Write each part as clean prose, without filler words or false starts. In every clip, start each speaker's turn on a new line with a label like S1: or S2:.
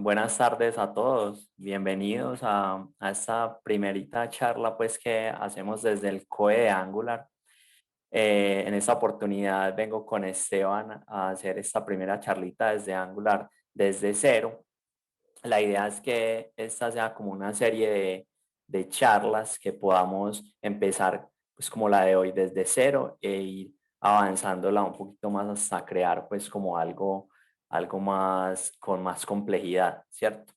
S1: Buenas tardes a todos. Bienvenidos a esta primerita charla pues que hacemos desde el COE de Angular. En esta oportunidad vengo con Esteban a hacer esta primera charlita desde Angular desde cero. La idea es que esta sea como una serie de charlas que podamos empezar pues como la de hoy desde cero e ir avanzándola un poquito más hasta crear pues como algo más con más complejidad, ¿cierto?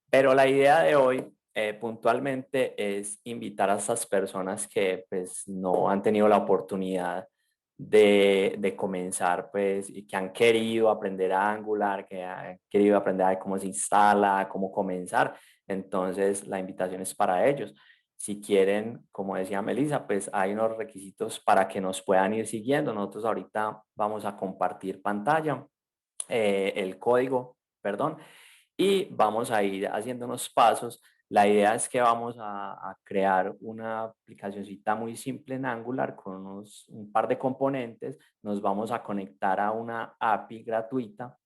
S1: Pero la idea de hoy puntualmente es invitar a estas personas que pues no han tenido la oportunidad de comenzar pues y que han querido aprender Angular, que han querido aprender a cómo se instala, cómo comenzar. Entonces la invitación es para ellos. Si quieren, como decía Melissa, pues hay unos requisitos para que nos puedan ir siguiendo. Nosotros ahorita vamos a compartir pantalla, el código, perdón, y vamos a ir haciendo unos pasos. La idea es que vamos a crear una aplicacioncita muy simple en Angular con un par de componentes. Nos vamos a conectar a una API gratuita.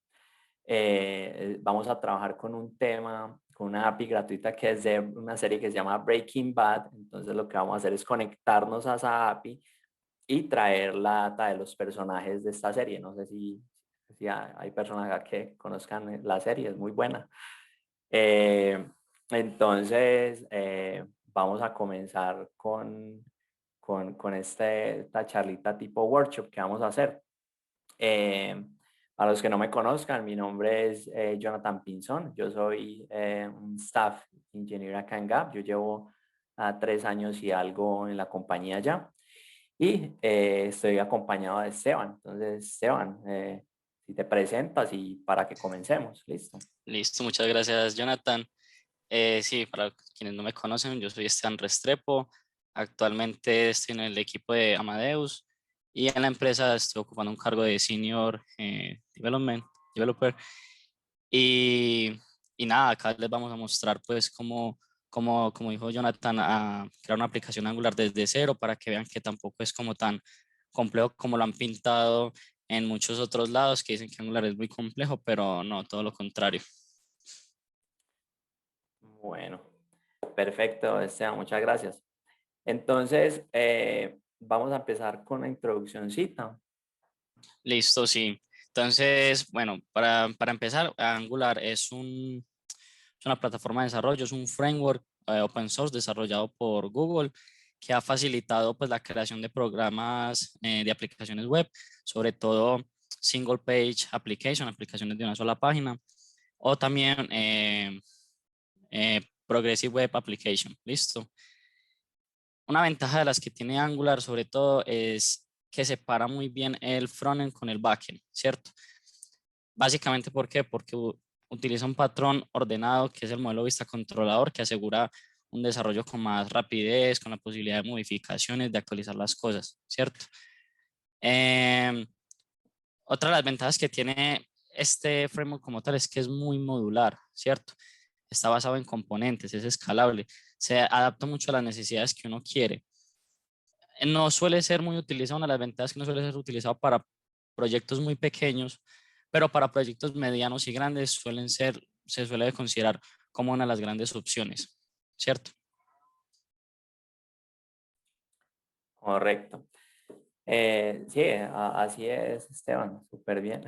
S1: Vamos a trabajar con un tema, con una API gratuita que es de una serie que se llama Breaking Bad. Entonces lo que vamos a hacer es conectarnos a esa API y traer la data de los personajes de esta serie. No sé si hay personas acá que conozcan la serie, es muy buena. Eh, entonces, vamos a comenzar con esta charlita tipo workshop que vamos a hacer. Eh, a los que no me conozcan, mi nombre es Jonathan Pinzón. Yo soy un staff engineer acá en Gap. Yo llevo 3 años y algo en la compañía ya. Y estoy acompañado de Esteban. Entonces, Esteban, si te presentas y para que comencemos. Listo.
S2: Listo, muchas gracias, Jonathan. Sí, para quienes no me conocen, yo soy Esteban Restrepo. Actualmente estoy en el equipo de Amadeus y en la empresa estoy ocupando un cargo de Senior Developer. Y, y nada, acá les vamos a mostrar pues como dijo Jonathan, a crear una aplicación Angular desde cero para que vean que tampoco es como tan complejo como lo han pintado en muchos otros lados que dicen que Angular es muy complejo, pero no, todo lo contrario.
S1: Bueno, perfecto, Esteban, muchas gracias. Entonces, vamos a empezar con la introduccióncita.
S2: Listo, sí. Entonces, bueno, para empezar, Angular es una plataforma de desarrollo, es un framework open source desarrollado por Google que ha facilitado pues, la creación de programas de aplicaciones web, sobre todo single page application, aplicaciones de una sola página, o también progressive web application. Listo. Una ventaja de las que tiene Angular sobre todo es que separa muy bien el frontend con el backend, ¿cierto? Básicamente, ¿por qué? Porque utiliza un patrón ordenado que es el modelo vista controlador que asegura un desarrollo con más rapidez, con la posibilidad de modificaciones, de actualizar las cosas, ¿cierto? Eh, Otra de las ventajas que tiene este framework como tal es que es muy modular, ¿cierto? Está basado en componentes, es escalable, se adapta mucho a las necesidades que uno quiere. No suele ser muy utilizado, una de las ventajas que no suele ser utilizado para proyectos muy pequeños, pero para proyectos medianos y grandes se suele considerar como una de las grandes opciones, ¿cierto?
S1: Correcto. Sí, así es, Esteban, súper bien.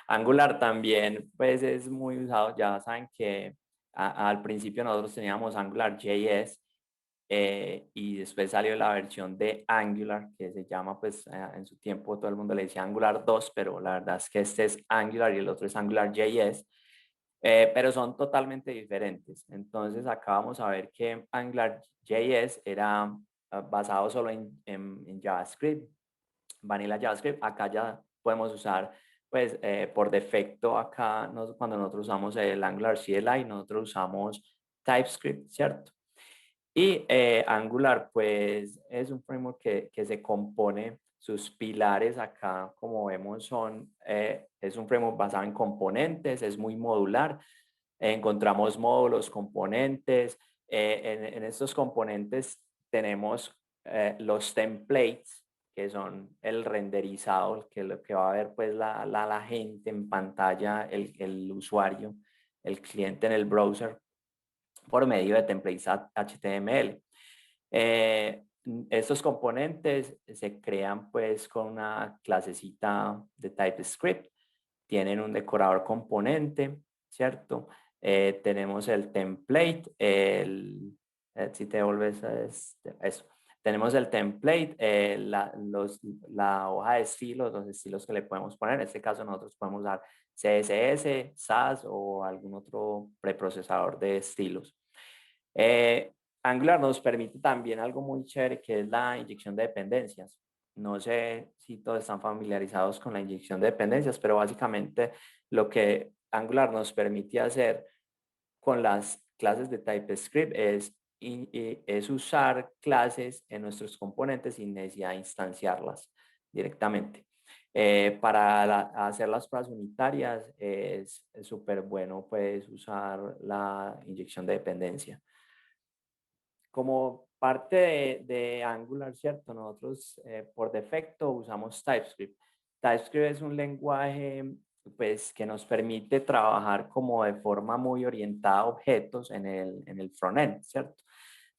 S1: Angular también, pues es muy usado. Ya saben que al principio nosotros teníamos AngularJS, y después salió la versión de Angular que se llama, pues en su tiempo todo el mundo le decía Angular 2, pero la verdad es que este es Angular y el otro es AngularJS. Pero son totalmente diferentes. Entonces acá vamos a ver que AngularJS era basado solo en JavaScript, Vanilla JavaScript. Acá ya podemos usar, pues por defecto acá cuando nosotros usamos el Angular CLI, nosotros usamos TypeScript, ¿cierto? Y Angular, pues es un framework que se compone, sus pilares acá, como vemos, es un framework basado en componentes, es muy modular. Encontramos módulos, componentes. En estos componentes tenemos los templates, que son el renderizado, que lo que va a ver pues la gente en pantalla, el usuario. el cliente en el browser por medio de templates HTML. Estos componentes se crean pues con una clasecita de TypeScript, tienen un decorador componente, ¿cierto? Tenemos el template, si te vuelves a eso. Tenemos el template, la hoja de estilos, los estilos que le podemos poner. En este caso nosotros podemos usar CSS, SAS o algún otro preprocesador de estilos. Angular nos permite también algo muy chévere que es la inyección de dependencias. No sé si todos están familiarizados con la inyección de dependencias, pero básicamente lo que Angular nos permite hacer con las clases de TypeScript es usar clases en nuestros componentes sin necesidad de instanciarlas directamente. Para hacer las pruebas unitarias es súper bueno pues usar la inyección de dependencia. Como parte de Angular, ¿cierto? Nosotros por defecto usamos TypeScript. TypeScript es un lenguaje pues, que nos permite trabajar como de forma muy orientada a objetos en el frontend, ¿cierto?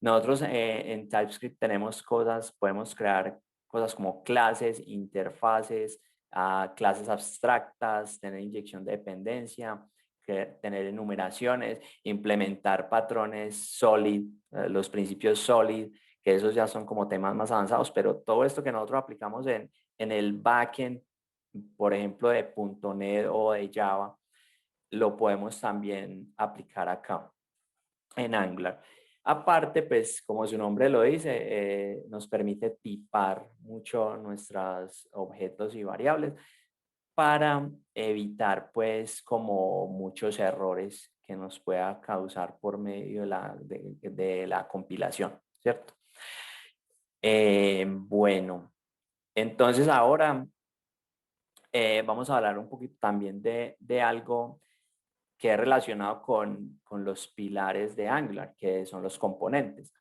S1: Nosotros en TypeScript tenemos cosas, podemos crear cosas como clases, interfaces, clases abstractas, tener inyección de dependencia, tener enumeraciones, implementar patrones solid, los principios solid, que esos ya son como temas más avanzados, pero todo esto que nosotros aplicamos en el backend, por ejemplo, de .NET o de Java, lo podemos también aplicar acá en Angular. Aparte, pues como su nombre lo dice, nos permite tipar mucho nuestros objetos y variables para evitar pues como muchos errores que nos pueda causar por medio de la compilación, ¿cierto? Bueno, entonces ahora vamos a hablar un poquito también de algo que es relacionado con los pilares de Angular, que son los componentes.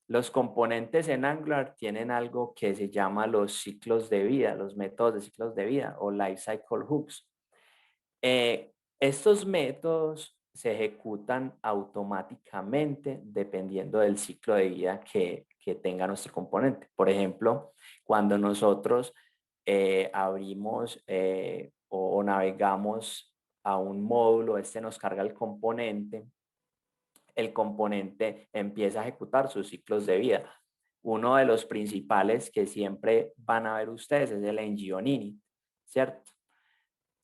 S1: Los componentes en Angular tienen algo que se llama los ciclos de vida, los métodos de ciclos de vida o lifecycle hooks. Estos métodos se ejecutan automáticamente dependiendo del ciclo de vida que tenga nuestro componente. Por ejemplo, cuando nosotros abrimos o navegamos a un módulo, este nos carga el componente empieza a ejecutar sus ciclos de vida. Uno de los principales que siempre van a ver ustedes es el ng-unit, ¿cierto?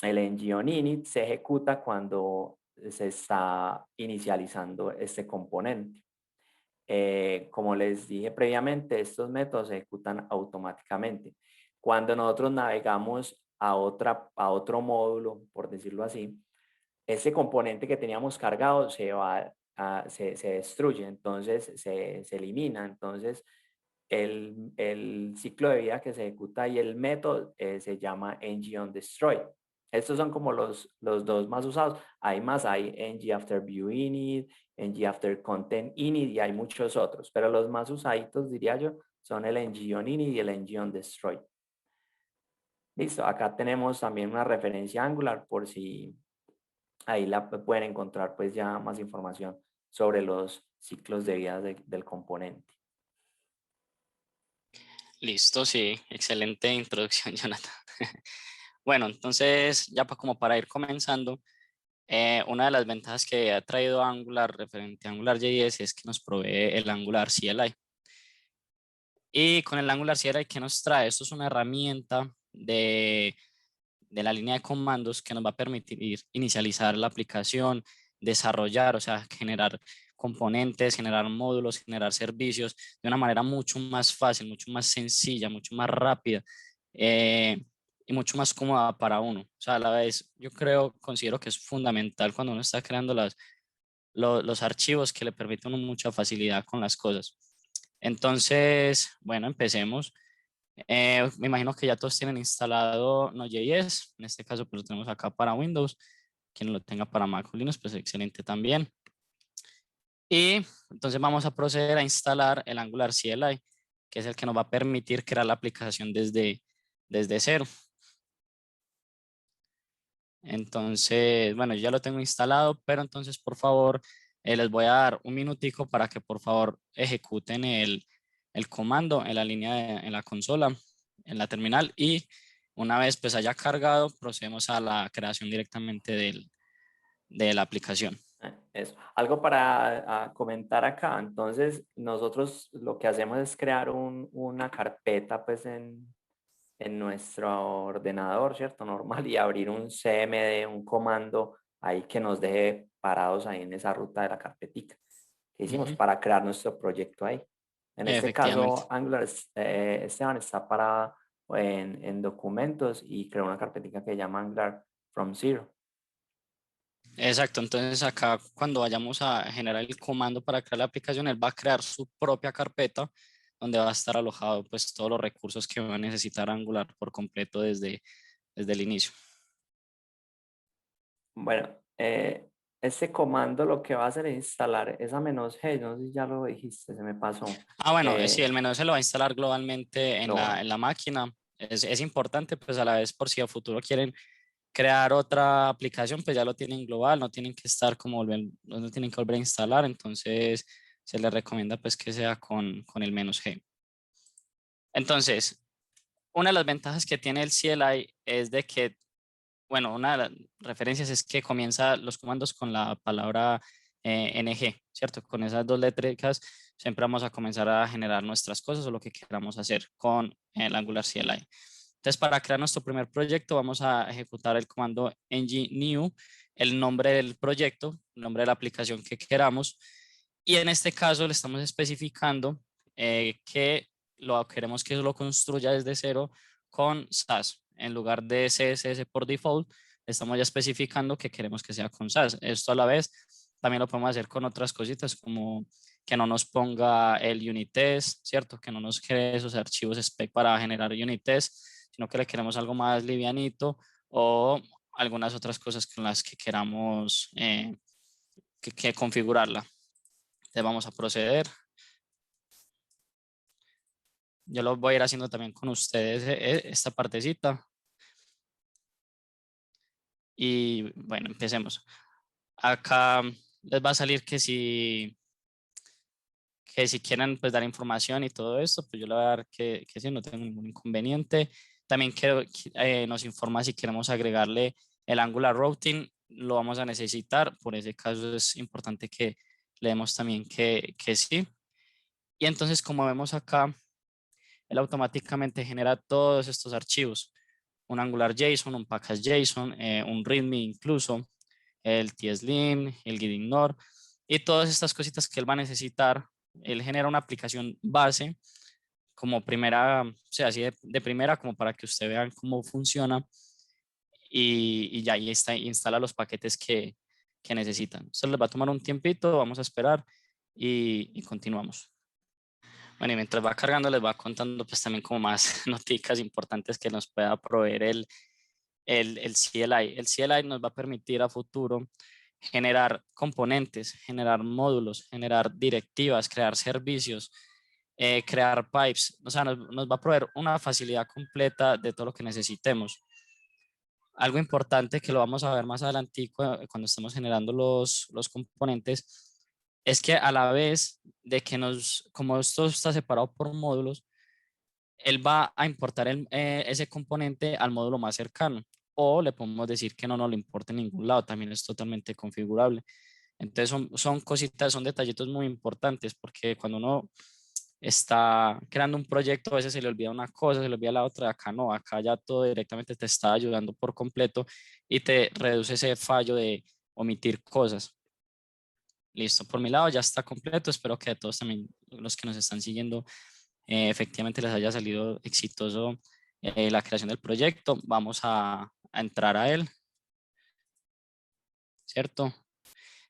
S1: El ng-unit se ejecuta cuando se está inicializando este componente. Como les dije previamente, estos métodos se ejecutan automáticamente. Cuando nosotros navegamos a otro módulo, por decirlo así, ese componente que teníamos cargado se destruye, entonces se elimina. Entonces, el ciclo de vida que se ejecuta y el método se llama ng-on-destroy. Estos son como los dos más usados. Hay más, hay ng-after-view-init, ng-after-content-init y hay muchos otros, pero los más usaditos, diría yo, son el ng-on-init y el ng-on-destroy. Listo, acá tenemos también una referencia Angular por si ahí la pueden encontrar pues ya más información sobre los ciclos de vida del componente.
S2: Listo, sí, excelente introducción, Jonathan. Bueno, entonces ya como para ir comenzando, una de las ventajas que ha traído Angular referente a AngularJS es que nos provee el Angular CLI. Y con el Angular CLI, ¿qué nos trae? Esto es una herramienta de la línea de comandos que nos va a permitir inicializar la aplicación, desarrollar, o sea, generar componentes, generar módulos, generar servicios de una manera mucho más fácil, mucho más sencilla, mucho más rápida y mucho más cómoda para uno. O sea, a la vez yo considero que es fundamental cuando uno está creando los archivos que le permiten a uno mucha facilidad con las cosas. Entonces, bueno, empecemos. Me imagino que ya todos tienen instalado Node.js, en este caso pues lo tenemos acá para Windows, quien lo tenga para Mac o Linux pues excelente también. Y entonces vamos a proceder a instalar el Angular CLI, que es el que nos va a permitir crear la aplicación desde cero. Entonces, bueno, ya lo tengo instalado, pero entonces por favor les voy a dar un minutico para que por favor ejecuten el comando en la línea en la consola, en la terminal, y una vez pues haya cargado, procedemos a la creación directamente de la aplicación.
S1: Eso. Algo para comentar acá. Entonces, nosotros lo que hacemos es crear una carpeta pues en nuestro ordenador, ¿cierto? Normal, y abrir un CMD, un comando ahí que nos deje parados ahí en esa ruta de la carpetica que hicimos
S2: Ujú,
S1: para crear nuestro proyecto ahí. En este
S2: efectivamente.
S1: caso, Angular, Esteban está para en documentos y creó una carpetica que se llama Angular from Zero.
S2: Exacto, entonces acá cuando vayamos a generar el comando para crear la aplicación, él va a crear su propia carpeta donde va a estar alojado pues todos los recursos que va a necesitar Angular por completo desde el inicio.
S1: Bueno, este comando lo que va a hacer es instalar esa "-g", no sé si ya lo dijiste, se me pasó.
S2: Ah, bueno, sí, el menú se lo va a instalar globalmente
S1: Global.
S2: en la máquina. Es importante pues a la vez por si a futuro quieren crear otra aplicación, pues ya lo tienen global, no tienen que estar como no tienen que volver a instalar, entonces se les recomienda pues que sea con el "-g". Entonces, una de las ventajas que tiene el CLI es de que, bueno, una de las referencias es que comienza los comandos con la palabra ng, ¿cierto? Con esas dos letricas siempre vamos a comenzar a generar nuestras cosas o lo que queramos hacer con el Angular CLI. Entonces, para crear nuestro primer proyecto, vamos a ejecutar el comando ng-new, el nombre del proyecto, el nombre de la aplicación que queramos. Y en este caso le estamos especificando que lo queremos que lo construya desde cero con SAS. En lugar de CSS por default, estamos ya especificando que queremos que sea con SAS. Esto a la vez también lo podemos hacer con otras cositas como que no nos ponga el unit test, ¿cierto? Que no nos cree esos archivos spec para generar unit test, sino que le queremos algo más livianito o algunas otras cosas con las que queramos que configurarla. Entonces vamos a proceder. Yo lo voy a ir haciendo también con ustedes esta partecita. Y bueno, empecemos. Acá les va a salir que si quieren pues dar información y todo esto, pues yo le voy a dar que sí, no tengo ningún inconveniente. También nos informa si queremos agregarle el Angular Routing, lo vamos a necesitar. Por ese caso es importante que le demos también que sí. Y entonces, como vemos acá, él automáticamente genera todos estos archivos. Un Angular JSON, un package JSON, un README incluso, el tslim, el gitignore y todas estas cositas que él va a necesitar. Él genera una aplicación base como primera, o sea, así de primera como para que usted vean cómo funciona y ya ahí está, instala los paquetes que necesitan. Esto les va a tomar un tiempito, vamos a esperar y continuamos. Bueno, y mientras va cargando les va contando pues también como más noticias importantes que nos pueda proveer el CLI. El CLI nos va a permitir a futuro generar componentes, generar módulos, generar directivas, crear servicios, crear pipes. O sea, nos va a proveer una facilidad completa de todo lo que necesitemos. Algo importante que lo vamos a ver más adelante cuando estemos generando los componentes es que a la vez de que como esto está separado por módulos, él va a importar ese componente al módulo más cercano o le podemos decir que no nos lo importa en ningún lado, también es totalmente configurable. Entonces son cositas, son detallitos muy importantes porque cuando uno está creando un proyecto a veces se le olvida una cosa, se le olvida la otra, acá no, acá ya todo directamente te está ayudando por completo y te reduce ese fallo de omitir cosas. Listo, por mi lado ya está completo, espero que a todos también los que nos están siguiendo efectivamente les haya salido exitoso la creación del proyecto. Vamos a entrar a él, ¿cierto?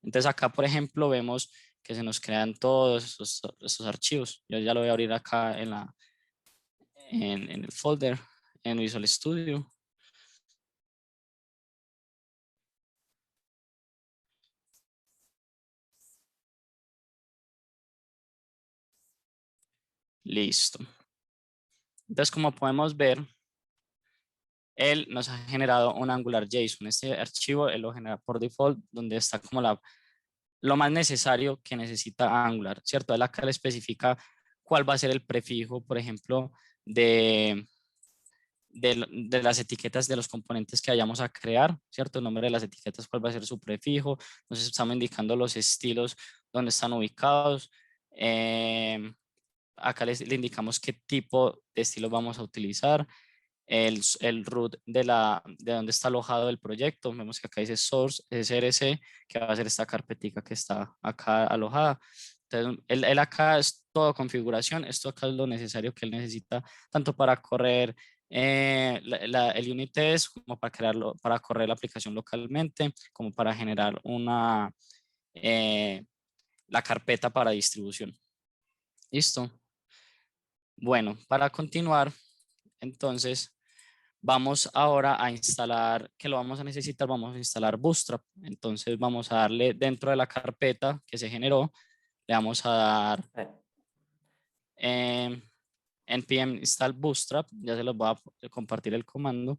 S2: Entonces acá, por ejemplo, vemos que se nos crean todos estos archivos. Yo ya lo voy a abrir acá en el folder, en Visual Studio. Listo. Entonces, como podemos ver, él nos ha generado un Angular JSON. Este archivo él lo genera por default, donde está como lo más necesario que necesita Angular, ¿cierto? Él acá le especifica cuál va a ser el prefijo, por ejemplo, de las etiquetas de los componentes que vayamos a crear, ¿cierto? El nombre de las etiquetas, cuál va a ser su prefijo. Entonces estamos indicando los estilos donde están ubicados. Acá le indicamos qué tipo de estilos vamos a utilizar. El root de donde está alojado el proyecto. Vemos que acá dice source src, que va a ser esta carpetica que está acá alojada. Entonces, él acá es todo configuración. Esto acá es lo necesario que él necesita, tanto para correr el unit test, como para crearlo, para correr la aplicación localmente, como para generar eh, la carpeta para distribución. ¿Listo? Bueno, para continuar, entonces, vamos ahora a instalar, que lo vamos a necesitar, vamos a instalar Bootstrap. Entonces vamos a darle dentro de la carpeta que se generó, le vamos a dar
S1: Eh,
S2: npm install Bootstrap, ya se los voy a compartir el comando.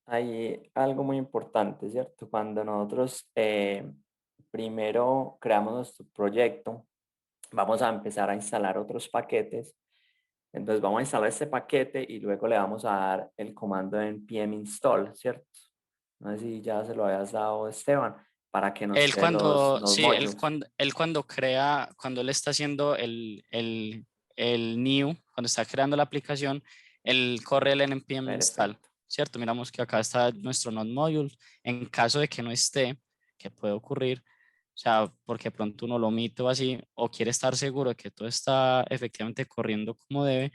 S1: Hay algo muy importante, ¿cierto? Cuando nosotros primero creamos nuestro proyecto, vamos a empezar a instalar otros paquetes. Entonces vamos a instalar este paquete y luego le vamos a dar el comando de npm install, ¿cierto? No sé si ya se lo habías dado, Esteban, para que nos
S2: Él
S1: cree
S2: cuando,
S1: los
S2: sí,
S1: modules.
S2: él cuando crea, cuando él está haciendo el new, cuando está creando la aplicación, él corre el npm install,
S1: Perfecto.
S2: ¿cierto? Miramos que acá está nuestro node module. En caso de que no esté, que puede ocurrir, o sea, porque pronto uno lo omite o así, o quiere estar seguro de que todo está efectivamente corriendo como debe,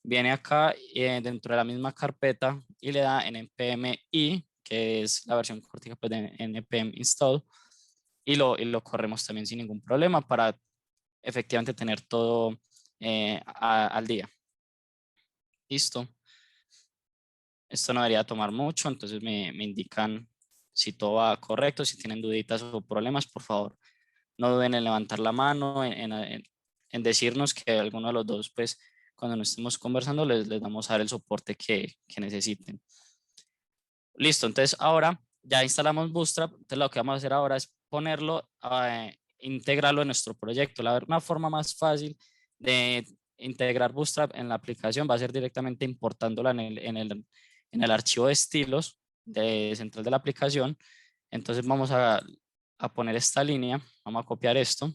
S2: viene acá dentro de la misma carpeta y le da en npm i, que es la versión cortica pues, de npm install, y lo corremos también sin ningún problema para efectivamente tener todo al día. Listo. Esto no debería tomar mucho, entonces me indican si todo va correcto, si tienen duditas o problemas, por favor, no duden en levantar la mano, en decirnos que alguno de los dos, pues, cuando nos estemos conversando, les vamos a dar el soporte que necesiten. Listo, entonces ahora ya instalamos Bootstrap, entonces lo que vamos a hacer ahora es ponerlo, integrarlo en nuestro proyecto. Una forma más fácil de integrar Bootstrap en la aplicación va a ser directamente importándola en el archivo de estilos central de la aplicación. Entonces vamos a poner esta línea, vamos a copiar esto.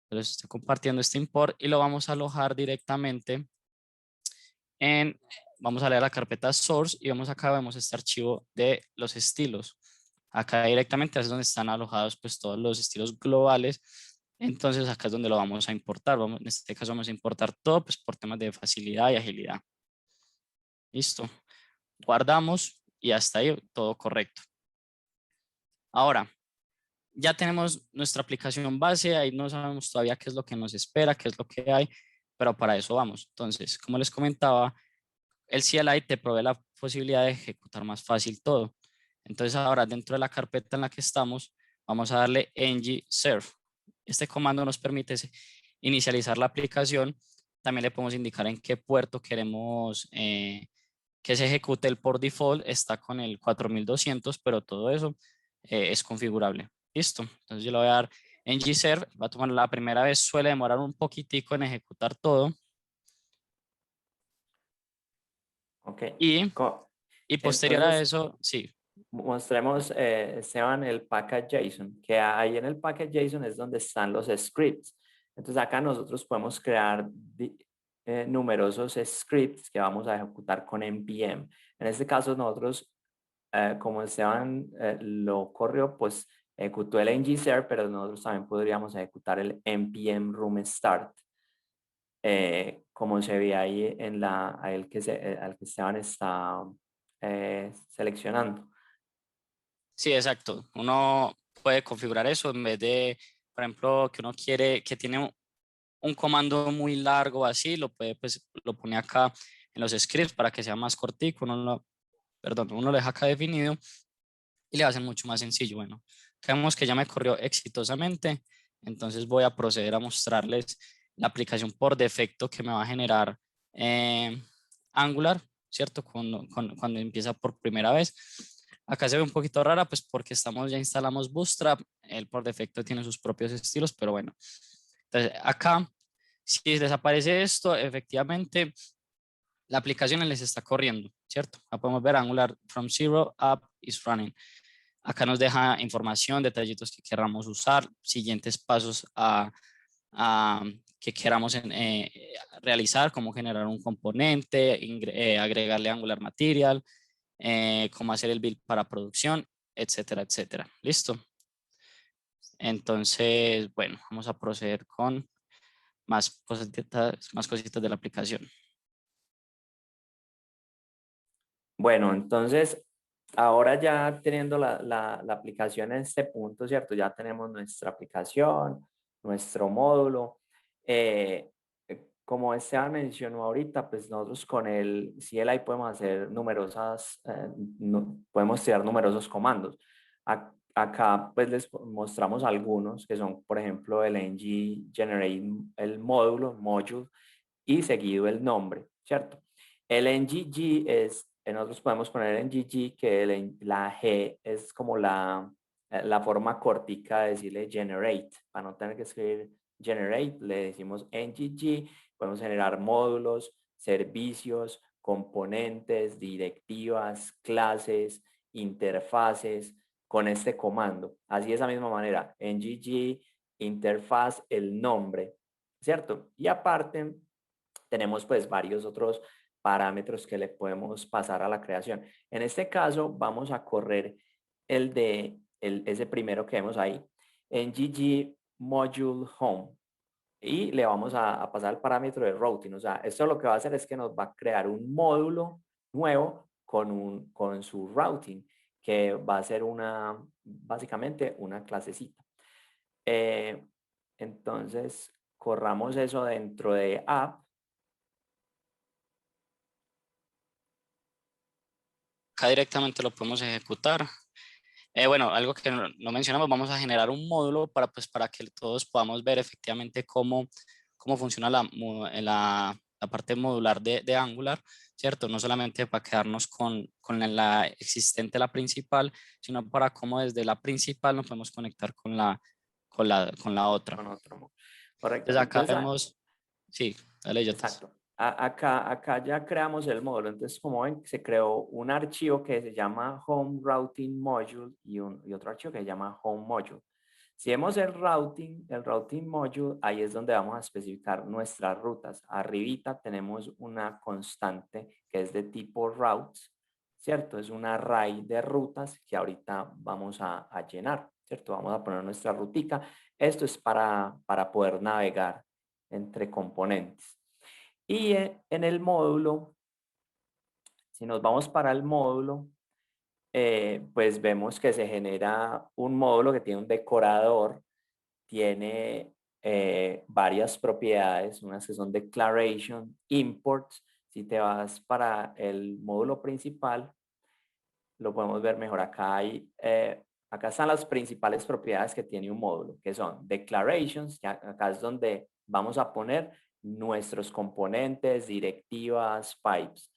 S2: Entonces estoy compartiendo este import y lo vamos a alojar directamente vamos a leer la carpeta source y vemos acá, vemos este archivo de los estilos. Acá directamente es donde están alojados pues todos los estilos globales. Entonces acá es donde lo vamos a importar. En este caso vamos a importar todo pues por temas de facilidad y agilidad. Listo. Guardamos y hasta ahí todo correcto. Ahora, ya tenemos nuestra aplicación base, ahí no sabemos todavía qué es lo que nos espera, qué es lo que hay, pero para eso vamos. Entonces, como les comentaba, el CLI te provee la posibilidad de ejecutar más fácil todo. Entonces ahora dentro de la carpeta en la que estamos, vamos a darle ng serve. Este comando nos permite inicializar la aplicación. También le podemos indicar en qué puerto queremos que se ejecute el por default. Está con el 4200, pero todo eso es configurable. Listo. Entonces yo le voy a dar ng serve. Va a tomar la primera vez, suele demorar un poquitico en ejecutar todo.
S1: Ok.
S2: Y,
S1: Co-
S2: y posterior a
S1: Entonces,
S2: eso, sí.
S1: mostremos, Esteban, el package JSON, que ahí en el package JSON es donde están los scripts. Entonces acá nosotros podemos crear numerosos scripts que vamos a ejecutar con npm. En este caso nosotros, como Esteban lo corrió, pues ejecutó el ngserve, pero nosotros también podríamos ejecutar el npm room start, como se ve ahí en al que Esteban está seleccionando.
S2: Sí, exacto. Uno puede configurar eso en vez de, por ejemplo, que uno quiere, que tiene un comando muy largo así, lo puede, pues, lo pone acá en los scripts para que sea más cortico, uno lo deja acá definido y le va a ser mucho más sencillo. Bueno, creemos que ya me corrió exitosamente. Entonces voy a proceder a mostrarles la aplicación por defecto que me va a generar Angular, ¿cierto? Cuando empieza por primera vez. Acá se ve un poquito rara, pues porque ya instalamos Bootstrap, él por defecto tiene sus propios estilos, pero bueno. Entonces acá, si les aparece esto, efectivamente la aplicación les está corriendo, ¿cierto? Acá podemos ver Angular from zero app is running. Acá nos deja información, detallitos que queramos usar, siguientes pasos que queramos realizar, como generar un componente, agregarle Angular Material, cómo hacer el build para producción, etcétera, etcétera. ¿Listo? Entonces, bueno, vamos a proceder con más cositas de la aplicación.
S1: Bueno, entonces, ahora ya teniendo la aplicación en este punto, ¿cierto? Ya tenemos nuestra aplicación, nuestro módulo. Como Esteban mencionó ahorita, pues nosotros con el CLI podemos hacer podemos tirar numerosos comandos. Acá pues les mostramos algunos que son, por ejemplo, el ng generate el módulo, module, y seguido el nombre, ¿cierto? El ngg nosotros podemos poner en ngg que la G es como la forma cortica de decirle generate, para no tener que escribir generate, le decimos ngg, podemos generar módulos, servicios, componentes, directivas, clases, interfaces, con este comando. Así de esa misma manera, ngg, interfaz, el nombre, ¿cierto? Y aparte, tenemos pues varios otros parámetros que le podemos pasar a la creación. En este caso vamos a correr ese primero que vemos ahí, en GG Module Home, y le vamos a pasar el parámetro de routing. O sea, esto lo que va a hacer es que nos va a crear un módulo nuevo con su routing, que va a ser básicamente una clasecita. Entonces, corramos eso dentro de app.
S2: Acá directamente lo podemos ejecutar. Bueno, algo que no mencionamos, vamos a generar un módulo para que todos podamos ver efectivamente cómo funciona la parte modular de Angular, ¿cierto? No solamente para quedarnos con la existente, la principal, sino para cómo desde la principal nos podemos conectar con la otra.
S1: Con otro. Correcto.
S2: Entonces acá
S1: Entonces,
S2: vemos, sí, dale, Jotas.
S1: exacto. Acá ya creamos el módulo. Entonces, como ven, se creó un archivo que se llama Home Routing Module y otro archivo que se llama Home Module. Si vemos el routing module, ahí es donde vamos a especificar nuestras rutas. Arribita tenemos una constante que es de tipo routes, ¿cierto? Es un array de rutas que ahorita vamos a llenar, ¿cierto? Vamos a poner nuestra rutica. Esto es para poder navegar entre componentes. Y en el módulo, si nos vamos para el módulo, pues vemos que se genera un módulo que tiene un decorador, tiene varias propiedades, unas que son declaration, imports. Si te vas para el módulo principal, lo podemos ver mejor. Acá están las principales propiedades que tiene un módulo, que son declarations, que acá es donde vamos a poner nuestros componentes, directivas, pipes.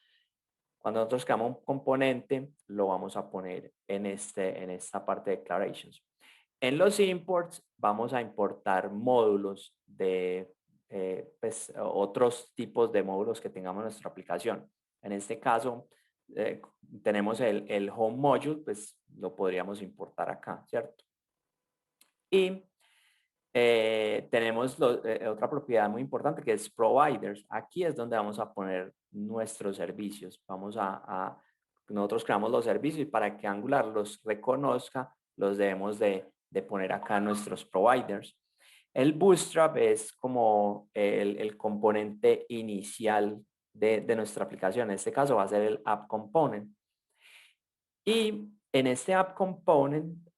S1: Cuando nosotros creamos un componente, lo vamos a poner en esta parte de declarations. En los imports vamos a importar módulos de pues, otros tipos de módulos que tengamos en nuestra aplicación. En este caso, tenemos el home module, pues lo podríamos importar acá, ¿cierto? Y tenemos otra propiedad muy importante que es providers. Aquí es donde vamos a poner nuestros servicios. Nosotros creamos los servicios y para que Angular los reconozca, los debemos de poner acá nuestros providers. El Bootstrap es como el componente inicial de nuestra aplicación. En este caso va a ser el App Component. Y en este App Component,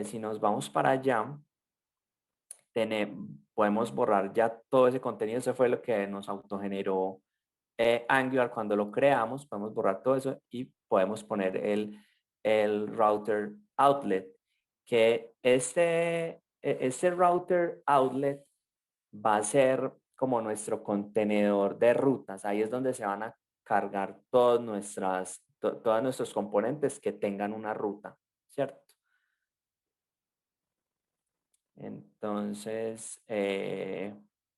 S1: si nos vamos para allá, podemos borrar ya todo ese contenido. Eso fue lo que nos autogeneró Angular cuando lo creamos. Podemos borrar todo eso y podemos poner el router outlet, que ese router outlet va a ser como nuestro contenedor de rutas. Ahí es donde se van a cargar todos nuestros componentes que tengan una ruta, ¿cierto? Entonces,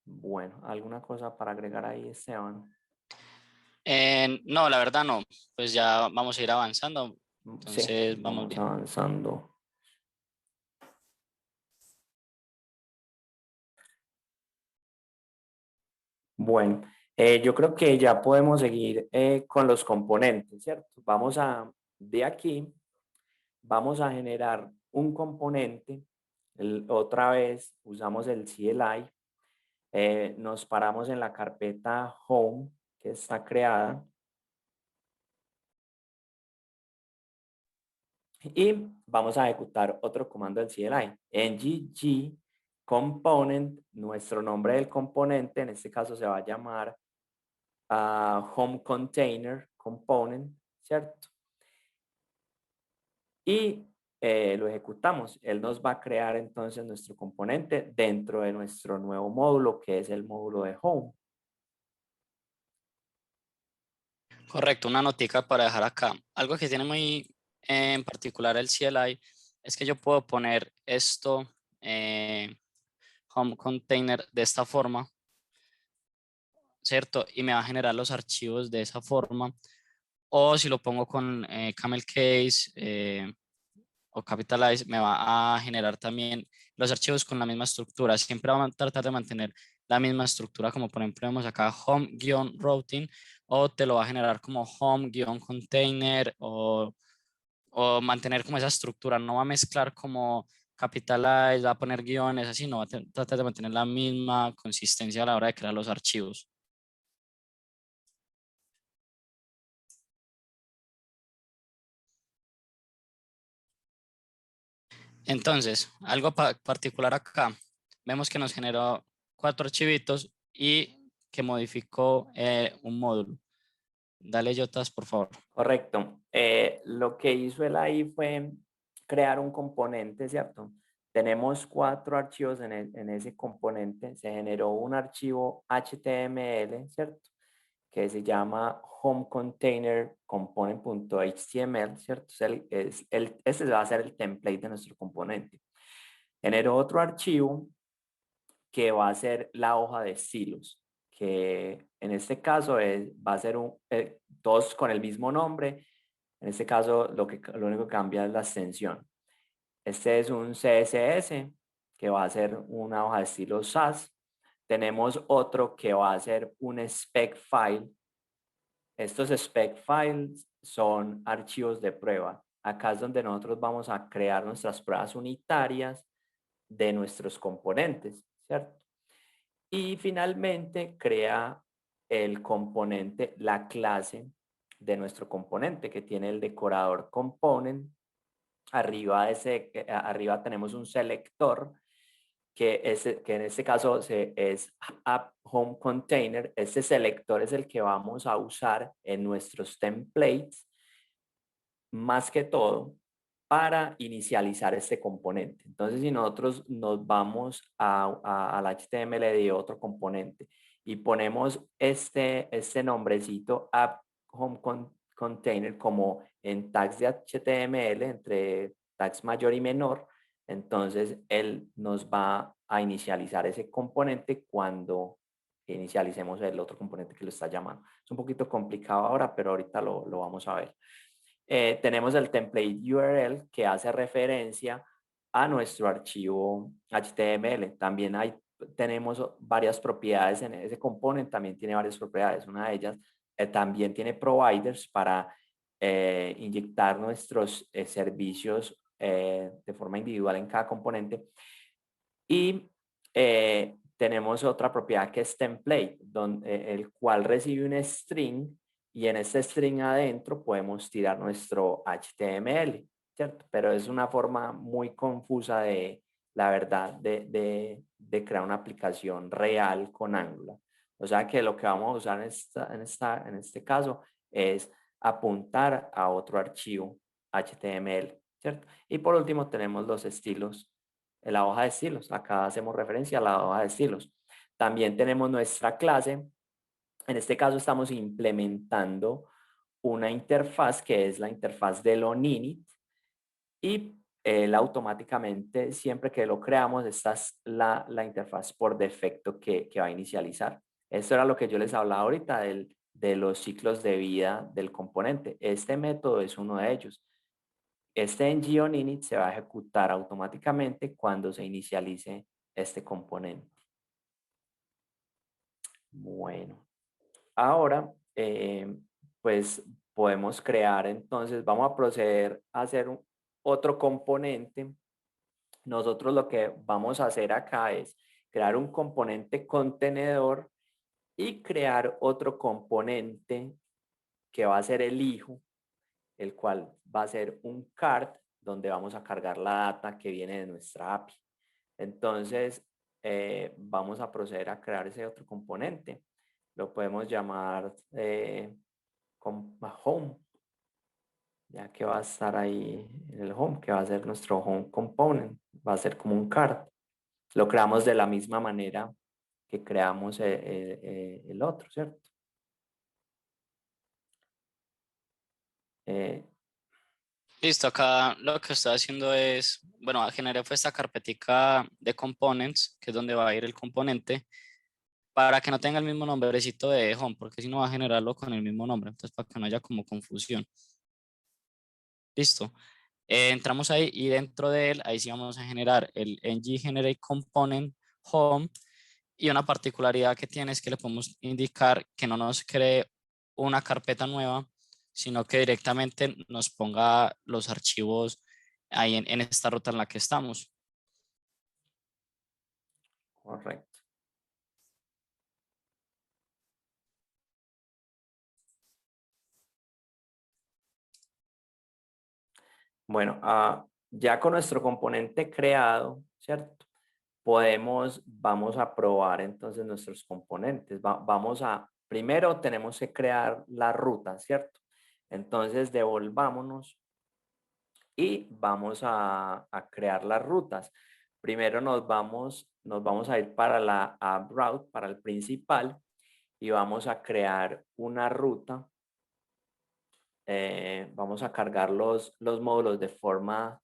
S1: bueno, ¿alguna cosa para agregar ahí, Esteban?
S2: No, la verdad no. Pues ya vamos a ir avanzando.
S1: Sí,
S2: Entonces, vamos
S1: vamos
S2: bien.
S1: avanzando. Bueno, yo creo que ya podemos seguir con los componentes, ¿cierto? De aquí, vamos a generar un componente. Otra vez usamos el CLI. Nos paramos en la carpeta Home que está creada y vamos a ejecutar otro comando del CLI. ngg component, nuestro nombre del componente, en este caso se va a llamar home container component, ¿cierto? Y lo ejecutamos. Él nos va a crear entonces nuestro componente dentro de nuestro nuevo módulo, que es el módulo de home.
S2: Correcto, una notica para dejar acá. Algo que tiene muy en particular el CLI es que yo puedo poner esto, home container, de esta forma, ¿cierto? Y me va a generar los archivos de esa forma. O si lo pongo con camel case o capitalize, me va a generar también los archivos con la misma estructura. Siempre vamos a tratar de mantener la misma estructura, como por ejemplo vemos acá home-routing, o te lo va a generar como home-container, o mantener como esa estructura. No va a mezclar como capitalize, va a poner guiones, así, no va a tratar de mantener la misma consistencia a la hora de crear los archivos. Entonces, algo particular acá, vemos que nos generó 4 archivitos y que modificó un módulo. Dale, Jotas, por favor.
S1: Correcto. Lo que hizo él ahí fue crear un componente, ¿cierto? Tenemos 4 archivos en ese componente. Se generó un archivo HTML, ¿cierto? Que se llama home container component.html, ¿cierto? Este va a ser el template de nuestro componente. Generó otro archivo que va a ser la hoja de estilos, que en este caso va a ser todos con el mismo nombre. En este caso lo único que cambia es la extensión. Este es un CSS que va a ser una hoja de estilo SAS. Tenemos otro que va a ser un spec file. Estos spec files son archivos de prueba. Acá es donde nosotros vamos a crear nuestras pruebas unitarias de nuestros componentes, ¿cierto? Y finalmente crea el componente, la clase de nuestro componente que tiene el decorador component. Arriba tenemos un selector que en este caso es app home container. Este selector es el que vamos a usar en nuestros templates más que todo para inicializar este componente. Entonces, si nosotros nos vamos al HTML de otro componente y ponemos este nombrecito app home container como en tags de HTML, entre tags mayor y menor, entonces él nos va a inicializar ese componente cuando inicialicemos el otro componente que lo está llamando. Es un poquito complicado ahora, pero ahorita lo vamos a ver. Tenemos el template URL que hace referencia a nuestro archivo HTML. También tenemos varias propiedades en ese componente, también tiene varias propiedades. Una de ellas también tiene providers para inyectar nuestros servicios de forma individual en cada componente. Y tenemos otra propiedad que es template, el cual recibe un string y en este string adentro podemos tirar nuestro HTML, ¿cierto? Pero es una forma muy confusa la verdad, de crear una aplicación real con Angular. O sea que lo que vamos a usar en este caso es apuntar a otro archivo HTML, ¿cierto? Y por último tenemos los estilos la hoja de estilos. Acá hacemos referencia a la hoja de estilos. También tenemos nuestra clase. En este caso estamos implementando una interfaz que es la interfaz del ONINIT y él automáticamente, siempre que lo creamos, esta es la interfaz por defecto que va a inicializar. Esto era lo que yo les hablaba ahorita de los ciclos de vida del componente. Este método es uno de ellos. Este ng-oninit se va a ejecutar automáticamente cuando se inicialice este componente. Bueno, ahora pues podemos crear, entonces vamos a proceder a hacer otro componente. Nosotros lo que vamos a hacer acá es crear un componente contenedor y crear otro componente que va a ser el hijo, el cual va a ser un cart donde vamos a cargar la data que viene de nuestra API. Entonces, vamos a proceder a crear ese otro componente. Lo podemos llamar home, ya que va a estar ahí en el home, que va a ser nuestro home component, va a ser como un card. Lo creamos de la misma manera que creamos el otro, ¿cierto? Eh,
S2: Listo, acá lo que estoy haciendo es, bueno, generé fue esta carpetica de components, que es donde va a ir el componente, para que no tenga el mismo nombrecito de home, porque si no va a generarlo con el mismo nombre, entonces para que no haya como confusión. Listo. Entramos ahí y dentro de él, ahí sí vamos a generar el ng generate component home, y una particularidad que tiene es que le podemos indicar que no nos cree una carpeta nueva, sino que directamente nos ponga los archivos ahí en esta ruta en la que estamos.
S1: correcto. Bueno, ya con nuestro componente creado, ¿cierto? Vamos a probar entonces nuestros componentes. Primero tenemos que crear la ruta, ¿cierto? Entonces devolvámonos y vamos a crear las rutas. Primero nos vamos a ir para la app route, para el principal, y vamos a crear una ruta. Vamos a cargar los módulos de forma,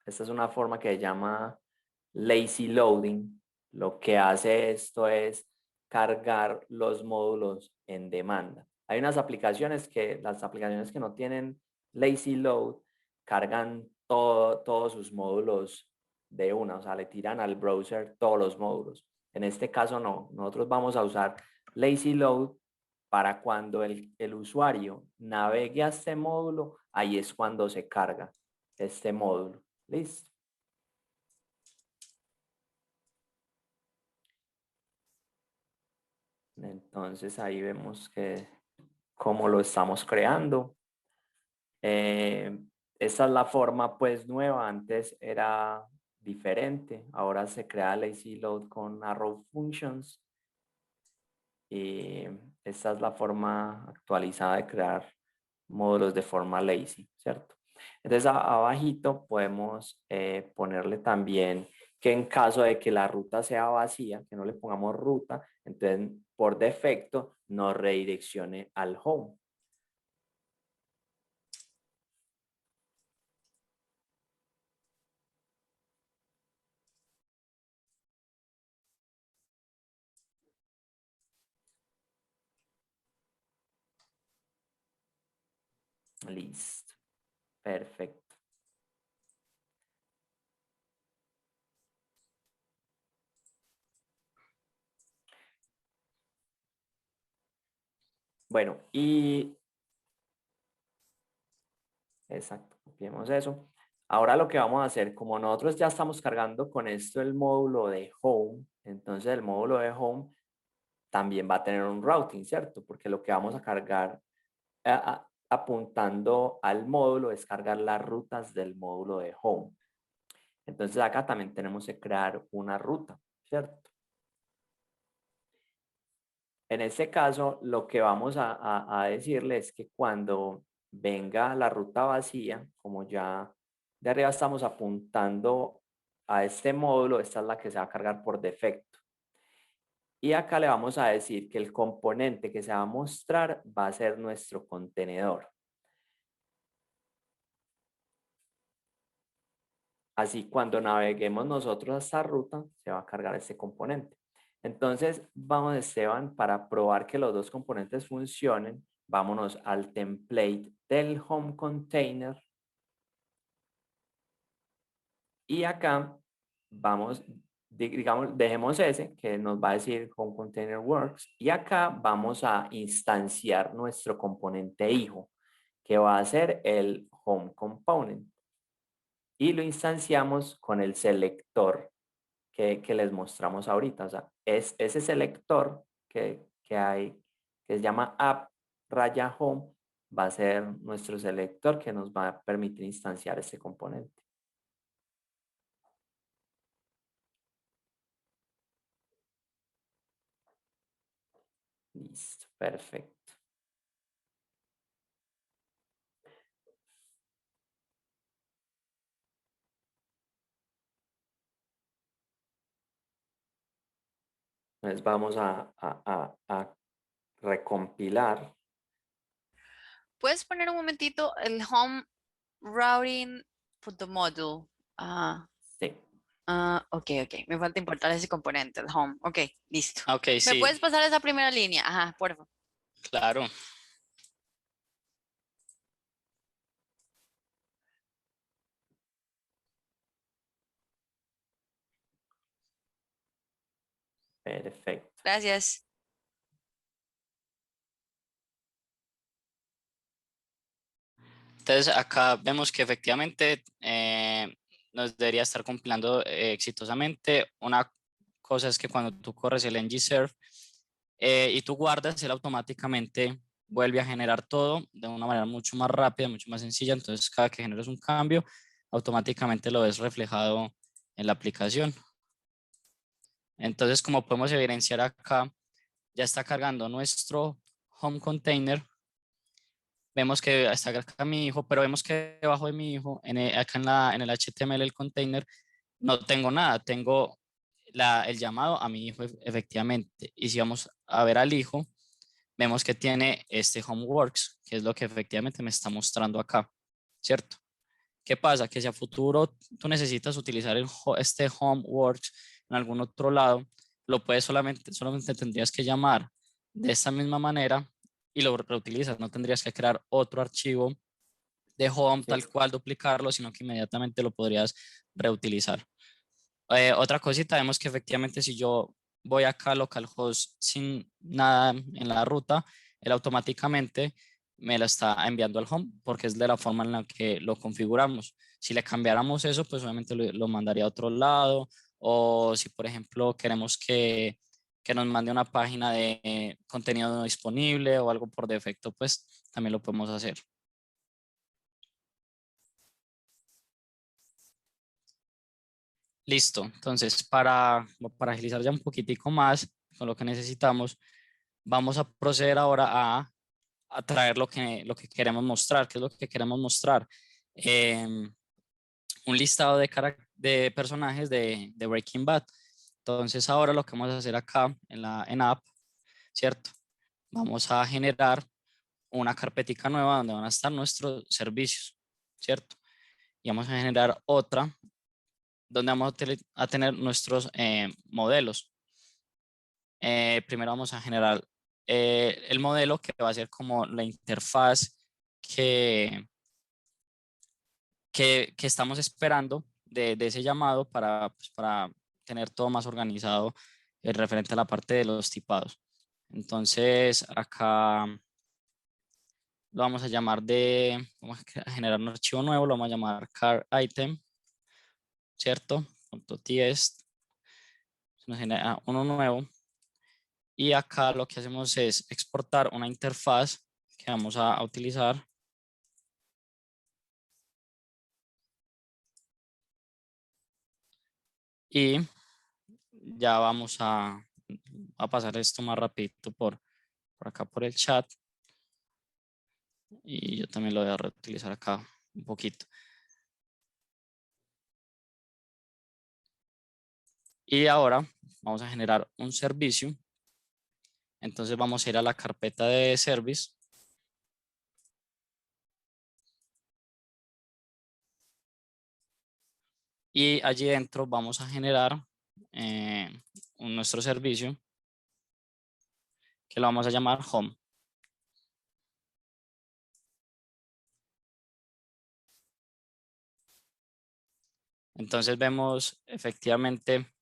S1: esta es una forma que se llama lazy loading. Lo que hace esto es cargar los módulos en demanda. Hay las aplicaciones que no tienen lazy load cargan todos sus módulos de una, o sea, le tiran al browser todos los módulos. En este caso no, nosotros vamos a usar lazy load para cuando el usuario navegue a este módulo, ahí es cuando se carga este módulo. ¿Listo? Entonces ahí vemos que cómo lo estamos creando. Esta es la forma pues nueva, antes era diferente, ahora se crea lazy load con arrow functions y esta es la forma actualizada de crear módulos de forma lazy, ¿cierto? Entonces abajito podemos ponerle también que en caso de que la ruta sea vacía, que no le pongamos ruta, entonces por defecto nos redireccione al home. Listo, perfecto. Bueno, y exacto, copiemos eso. Ahora lo que vamos a hacer, como nosotros ya estamos cargando con esto el módulo de home, entonces el módulo de home también va a tener un routing, ¿cierto? Porque lo que vamos a cargar apuntando al módulo es cargar las rutas del módulo de home. Entonces acá también tenemos que crear una ruta, ¿cierto? En este caso, lo que vamos a decirle es que cuando venga la ruta vacía, como ya de arriba estamos apuntando a este módulo, esta es la que se va a cargar por defecto. Y acá le vamos a decir que el componente que se va a mostrar va a ser nuestro contenedor. Así cuando naveguemos nosotros a esta ruta, se va a cargar este componente. Entonces, vamos, Esteban, para probar que los dos componentes funcionen, vámonos al template del home container. Y acá vamos, digamos, dejemos ese que nos va a decir home container works. Y acá vamos a instanciar nuestro componente hijo, que va a ser el home component. Y lo instanciamos con el selector que les mostramos ahorita. O sea, es ese selector que hay, que se llama app raya home, va a ser nuestro selector que nos va a permitir instanciar este componente. Listo, perfecto. Entonces vamos a recompilar.
S3: ¿Puedes poner un momentito el home routing.module?
S1: Sí,
S3: Ok. Me falta importar ese componente, el home. Ok, listo.
S2: Ok,
S3: ¿Me
S2: sí,
S3: puedes pasar esa primera línea? Ajá, por favor.
S2: claro.
S1: perfecto.
S3: Gracias.
S2: Entonces acá vemos que efectivamente nos debería estar compilando exitosamente. Una cosa es que cuando tú corres el ngserve y tú guardas, él automáticamente vuelve a generar todo de una manera mucho más rápida, mucho más sencilla. Entonces cada que generas un cambio, automáticamente lo ves reflejado en la aplicación. Entonces, como podemos evidenciar acá, ya está cargando nuestro home container. Vemos que está acá mi hijo, pero vemos que debajo de mi hijo, acá en el HTML el container, no tengo nada, tengo el llamado a mi hijo efectivamente. Y si vamos a ver al hijo, vemos que tiene este homeworks, que es lo que efectivamente me está mostrando acá, ¿cierto? ¿Qué pasa? Que si a futuro tú necesitas utilizar este homeworks en algún otro lado, lo puedes solamente tendrías que llamar de esta misma manera y lo reutilizas. No tendrías que crear otro archivo de home
S1: Sí,
S2: tal cual, duplicarlo, sino que inmediatamente lo podrías reutilizar. Otra cosita, vemos que efectivamente si yo voy acá a localhost sin nada en la ruta, él automáticamente me la está enviando al home porque es de la forma en la que lo configuramos. Si le cambiáramos eso, pues obviamente lo mandaría a otro lado. O si, por ejemplo, queremos que nos mande una página de contenido no disponible o algo por defecto, pues también lo podemos hacer. Listo. Entonces, para agilizar ya un poquitico más con lo que necesitamos, vamos a proceder ahora a traer lo que queremos mostrar. ¿Qué es lo que queremos mostrar? Un listado de personajes de Breaking Bad. Entonces, ahora lo que vamos a hacer acá en App, ¿cierto? Vamos a generar una carpetica nueva donde van a estar nuestros servicios, ¿cierto? Y vamos a generar otra donde vamos a tener nuestros modelos. Primero vamos a generar el modelo que va a ser como la interfaz que, que estamos esperando de ese llamado pues, para tener todo más organizado referente a la parte de los tipados. Entonces acá lo vamos a llamar vamos a generar un archivo nuevo, lo vamos a llamar car item, ¿cierto? .txt, nos genera uno nuevo. Y acá lo que hacemos es exportar una interfaz que vamos a utilizar. Y ya vamos a pasar esto más rapidito por acá por el chat. Y yo también lo voy a reutilizar acá un poquito. Y ahora vamos a generar un servicio. Entonces vamos a ir a la carpeta de service. Y allí dentro vamos a generar nuestro servicio que lo vamos a llamar home. Entonces vemos efectivamente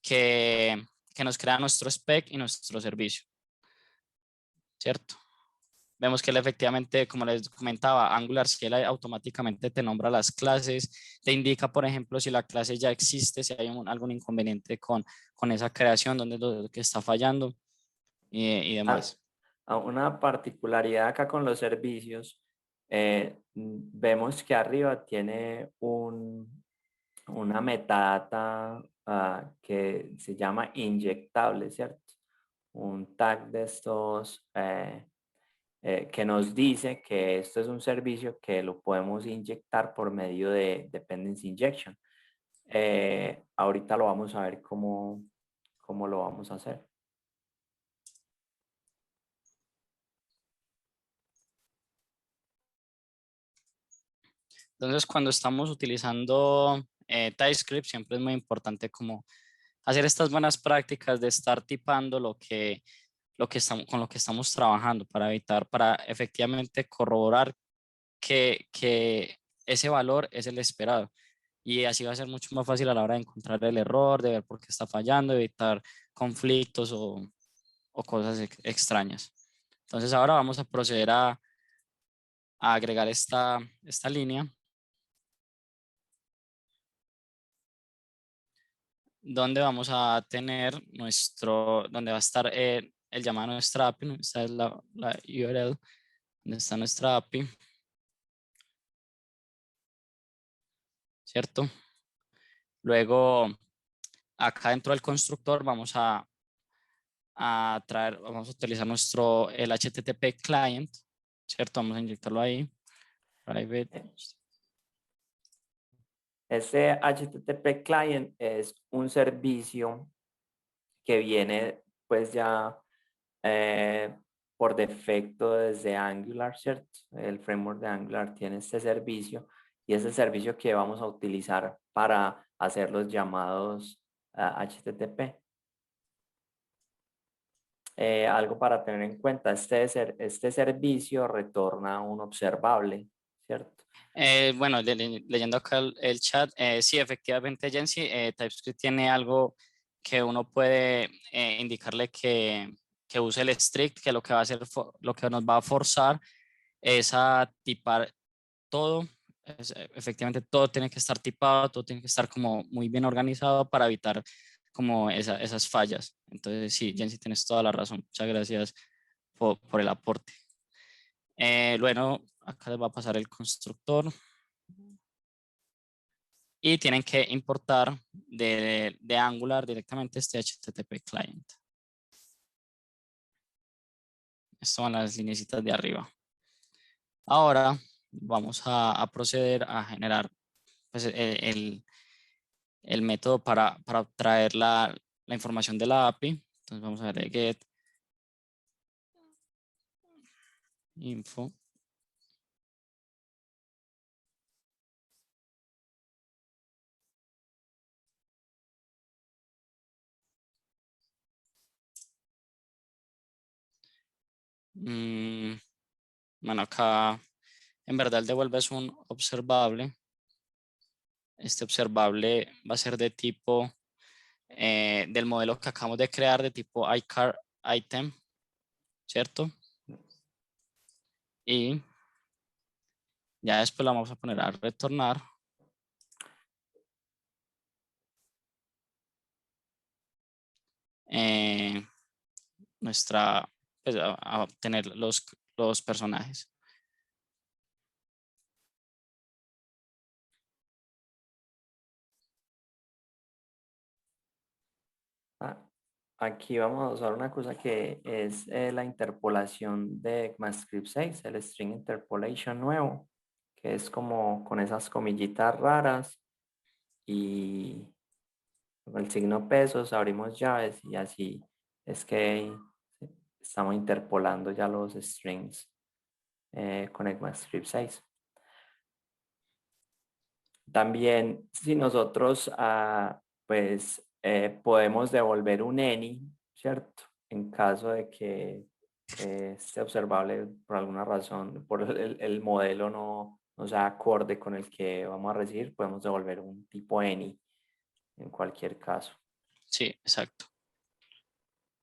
S2: que nos crea nuestro spec y nuestro servicio, ¿cierto? Vemos que él efectivamente, como les comentaba, Angular si él automáticamente te nombra las clases, te indica, por ejemplo, si la clase ya existe, si hay algún inconveniente con esa creación, dónde es lo que está fallando y demás.
S1: Una particularidad acá con los servicios, vemos que arriba tiene una metadata que se llama inyectable, ¿cierto? Un tag de estos que nos dice que esto es un servicio que lo podemos inyectar por medio de dependency injection. Ahorita lo vamos a ver cómo lo vamos a hacer.
S2: Entonces, cuando estamos utilizando TypeScript, siempre es muy importante como hacer estas buenas prácticas de estar tipando con lo que estamos trabajando para evitar, para efectivamente corroborar que ese valor es el esperado. Y así va a ser mucho más fácil a la hora de encontrar el error, de ver por qué está fallando, evitar conflictos o cosas extrañas. Entonces ahora vamos a proceder a agregar esta línea donde vamos a tener donde va a estar el llamado a nuestra API. Esta es la URL donde está nuestra API, ¿cierto? Luego, acá dentro del constructor vamos a vamos a utilizar el HTTP client, ¿cierto? Vamos a inyectarlo ahí. Private.
S1: Este HTTP client es un servicio que viene pues ya por defecto desde Angular, ¿cierto? El framework de Angular tiene este servicio y es el servicio que vamos a utilizar para hacer los llamados HTTP. Algo para tener en cuenta, este servicio retorna un observable, ¿cierto?
S2: Bueno, leyendo acá el chat, sí, efectivamente, Jensi, TypeScript tiene algo que uno puede indicarle que use el strict, que lo que va a hacer, lo que nos va a forzar es a tipar todo. Efectivamente, todo tiene que estar tipado, todo tiene que estar como muy bien organizado para evitar como esas fallas. Entonces, sí, Jensi, tienes toda la razón. Muchas gracias por el aporte. Bueno, acá les va a pasar el constructor. Y tienen que importar de Angular directamente este HTTP client. Estas son las lineecitas de arriba. Ahora vamos a proceder a generar pues, el método para obtraer la información de la API. Entonces vamos a ver get info. Bueno, acá en verdad el devuelve es un observable. Este observable va a ser de tipo del modelo que acabamos de crear, de tipo iCar item, ¿cierto? Y ya después la vamos a poner a retornar. Pues a obtener los personajes.
S1: Aquí vamos a usar una cosa que es la interpolación de ECMAScript 6, el string interpolation nuevo, que es como con esas comillitas raras y con el signo pesos abrimos llaves y así es que estamos interpolando ya los strings con ECMAScript 6. También si nosotros pues podemos devolver un any, ¿cierto? En caso de que esté observable por alguna razón, por el modelo no sea acorde con el que vamos a recibir, podemos devolver un tipo any en cualquier caso.
S2: Sí, exacto.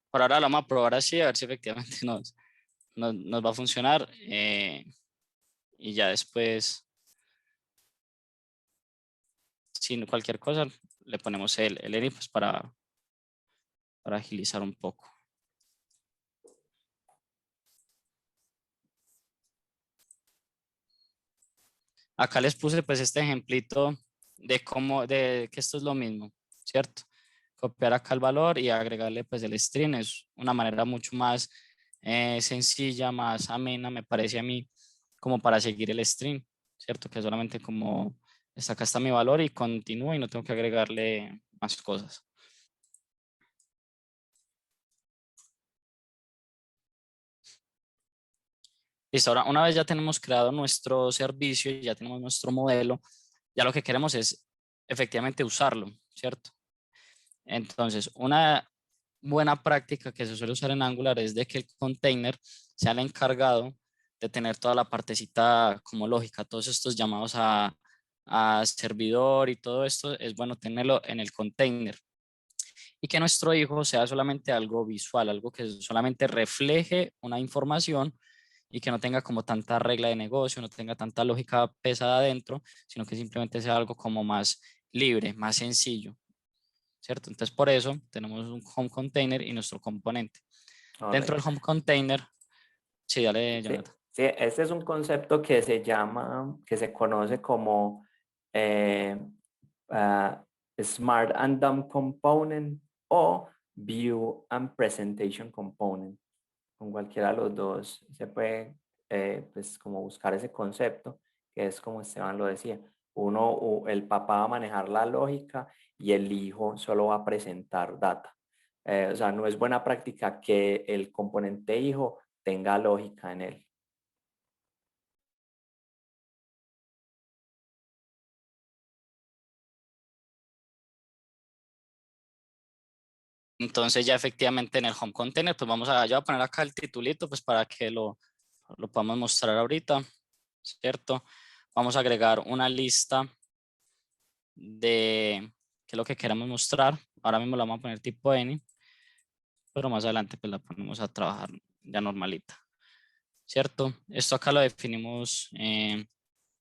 S2: Por ahora lo vamos a probar así, a ver si efectivamente nos va a funcionar. Y ya después, sin cualquier cosa, le ponemos el any pues para agilizar un poco. Acá les puse pues este ejemplito de que esto es lo mismo, ¿cierto? Copiar acá el valor y agregarle pues el string es una manera mucho más sencilla, más amena, me parece a mí, como para seguir el string, ¿cierto? Que solamente como acá está mi valor y continúo y no tengo que agregarle más cosas. Listo, ahora una vez ya tenemos creado nuestro servicio y ya tenemos nuestro modelo, ya lo que queremos es efectivamente usarlo, ¿cierto? Entonces, una buena práctica que se suele usar en Angular es de que el container sea el encargado de tener toda la partecita como lógica, todos estos llamados a servidor y todo esto es bueno tenerlo en el container y que nuestro hijo sea solamente algo visual, algo que solamente refleje una información y que no tenga como tanta regla de negocio, no tenga tanta lógica pesada adentro, sino que simplemente sea algo como más libre, más sencillo, ¿cierto? Entonces por eso tenemos un home container y nuestro componente. Dentro del
S1: Correcto.
S2: home container, sí, dale,
S1: Sí,
S2: Jonathan.
S1: sí, este es un concepto que que se conoce como eh, ah, Smart and DOM Component o View and Presentation Component. Con cualquiera de los dos se puede pues como buscar ese concepto, que es como Esteban lo decía. El papá va a manejar la lógica y el hijo solo va a presentar data. O sea, no es buena práctica que el componente hijo tenga lógica en él.
S2: Entonces ya efectivamente en el home container, pues yo voy a poner acá el titulito, pues para que lo podamos mostrar ahorita, ¿cierto? Vamos a agregar una lista de qué es lo que queramos mostrar. Ahora mismo la vamos a poner tipo N, pero más adelante pues la ponemos a trabajar ya normalita, ¿cierto? Esto acá lo definimos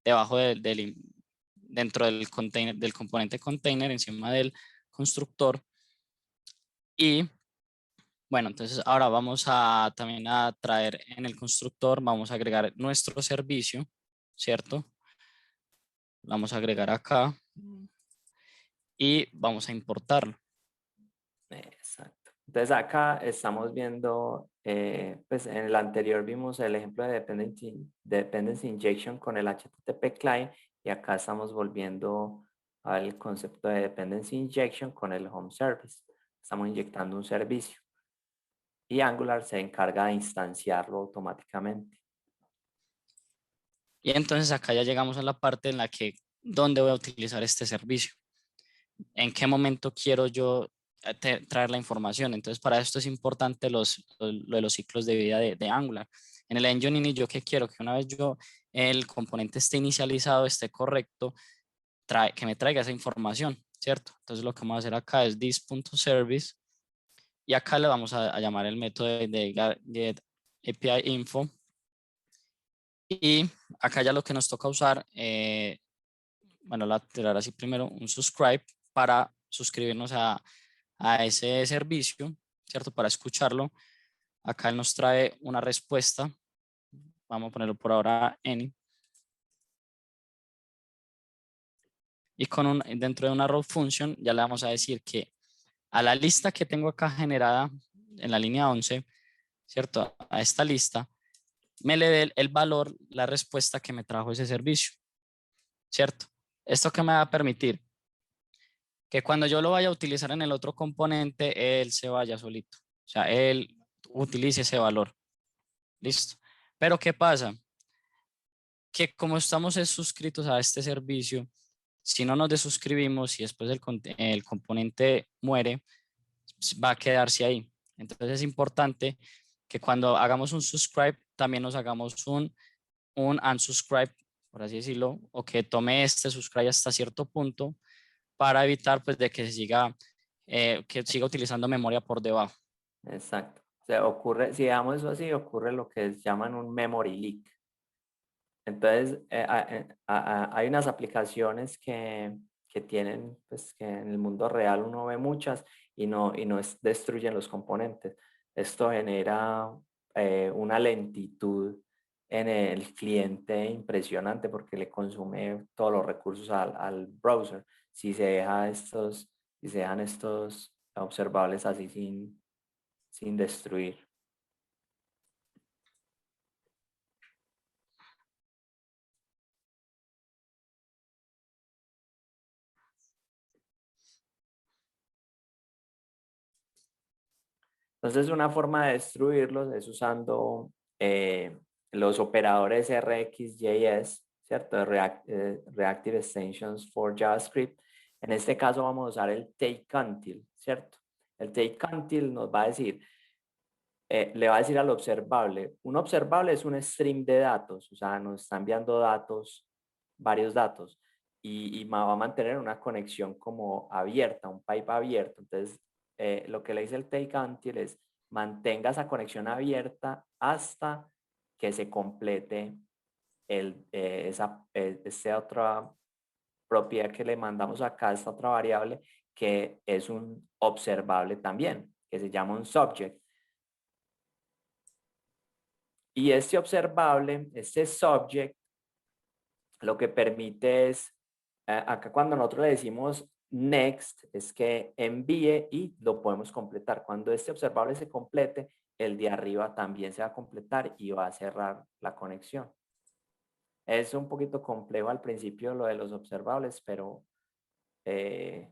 S2: debajo dentro del container, del componente container, encima del constructor. Y bueno, entonces ahora vamos a también a traer en el constructor, vamos a agregar nuestro servicio, ¿cierto? Vamos a agregar acá y vamos a importarlo.
S1: Exacto. Entonces acá estamos viendo, pues en el anterior vimos el ejemplo de dependency injection con el HTTP client y acá estamos volviendo al concepto de dependency injection con el home service. Estamos inyectando un servicio y Angular se encarga de instanciarlo automáticamente.
S2: Y entonces acá ya llegamos a la parte en la que, ¿dónde voy a utilizar este servicio? ¿En qué momento quiero yo traer la información? Entonces para esto es importante lo de los ciclos de vida de Angular. En el engine init, yo qué quiero que una vez el componente esté inicializado, esté correcto, que me traiga esa información, ¿cierto? Entonces lo que vamos a hacer acá es this.service y acá le vamos a llamar el método de get API info y acá ya lo que nos toca usar, bueno, la tirar así primero un subscribe para suscribirnos a ese servicio, ¿cierto? Para escucharlo. Acá él nos trae una respuesta. Vamos a ponerlo por ahora any. Y dentro de una row function ya le vamos a decir que a la lista que tengo acá generada en la línea 11, ¿cierto? A esta lista, me le dé el valor, la respuesta que me trajo ese servicio, ¿cierto? ¿Esto qué me va a permitir? Que cuando yo lo vaya a utilizar en el otro componente, él se vaya solito. O sea, él utilice ese valor. Listo. Pero ¿qué pasa? Que como estamos suscritos a este servicio, si no nos desuscribimos y después el componente muere, va a quedarse ahí. Entonces es importante que cuando hagamos un subscribe, también nos hagamos un unsubscribe, por así decirlo, o que tome este subscribe hasta cierto punto para evitar pues de que siga utilizando memoria por debajo.
S1: Exacto. O sea, ocurre, si dejamos eso así, ocurre lo que llaman un memory leak. Entonces, hay unas aplicaciones que tienen, pues que en el mundo real uno ve muchas y no destruyen los componentes. Esto genera una lentitud en el cliente impresionante porque le consume todos los recursos al browser si se si se dejan estos observables así sin destruir. Entonces, una forma de destruirlos es usando los operadores RxJS, ¿cierto? Reactive Extensions for JavaScript. En este caso vamos a usar el take until, ¿cierto? El take until nos va a decir, le va a decir al observable, un observable es un stream de datos, o sea, nos está enviando datos, varios datos, y va a mantener una conexión como abierta, un pipe abierto. Entonces, lo que le dice el take until es mantenga esa conexión abierta hasta que se complete esa otra propiedad que le mandamos acá, esta otra variable, que es un observable también, que se llama un subject. Y este observable, este subject, lo que permite es, acá cuando nosotros le decimos next, es que envíe y lo podemos completar. Cuando este observable se complete, el de arriba también se va a completar y va a cerrar la conexión. Es un poquito complejo al principio lo de los observables, pero
S2: Pero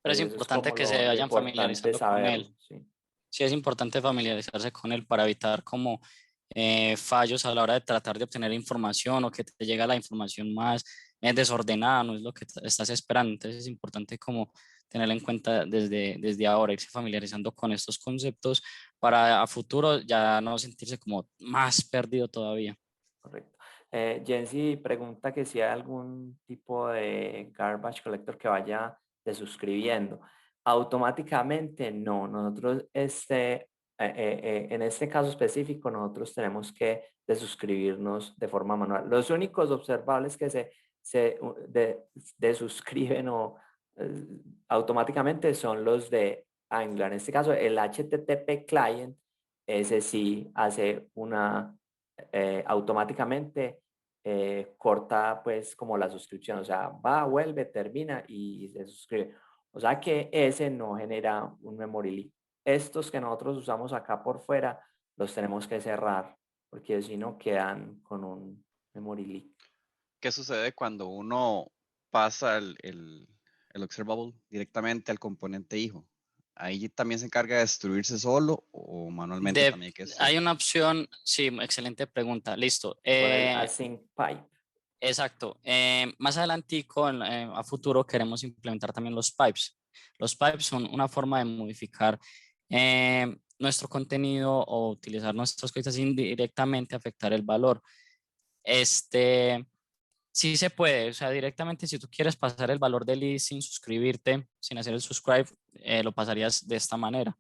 S1: pues
S2: es
S1: eso es
S2: importante
S1: como
S2: que se
S1: lo
S2: vayan
S1: importante
S2: familiarizando con
S1: saberlo,
S2: él.
S1: ¿sí?
S2: Sí, es importante familiarizarse con él para evitar como fallos a la hora de tratar de obtener información o que te llega la información más desordenada, no es lo que estás esperando. Entonces es importante como tenerlo en cuenta desde ahora, irse familiarizando con estos conceptos para a futuro ya no sentirse como más perdido todavía.
S1: Correcto. Jensi pregunta que si hay algún tipo de garbage collector que vaya desuscribiendo. Automáticamente no. Nosotros, en este caso específico, nosotros tenemos que desuscribirnos de forma manual. Los únicos observables que desuscriben automáticamente son los de Angular. En este caso, el HTTP client, ese sí hace automáticamente corta pues como la suscripción, o sea, va, vuelve, termina y se suscribe. O sea que ese no genera un memory leak. Estos que nosotros usamos acá por fuera los tenemos que cerrar porque si no quedan con un memory leak.
S4: ¿Qué sucede cuando uno pasa el observable directamente al componente hijo? ¿Ahí también se encarga de destruirse solo o manualmente también hay que
S2: Hay
S4: destruirlo?
S2: una opción, sí, excelente pregunta, listo.
S1: Con el async pipe.
S2: Exacto. Más adelantico, a futuro, queremos implementar también los pipes. Los pipes son una forma de modificar nuestro contenido o utilizar nuestras cosas sin directamente afectar el valor. Sí se puede, o sea, directamente si tú quieres pasar el valor del list sin suscribirte, sin hacer el subscribe, lo pasarías de esta manera,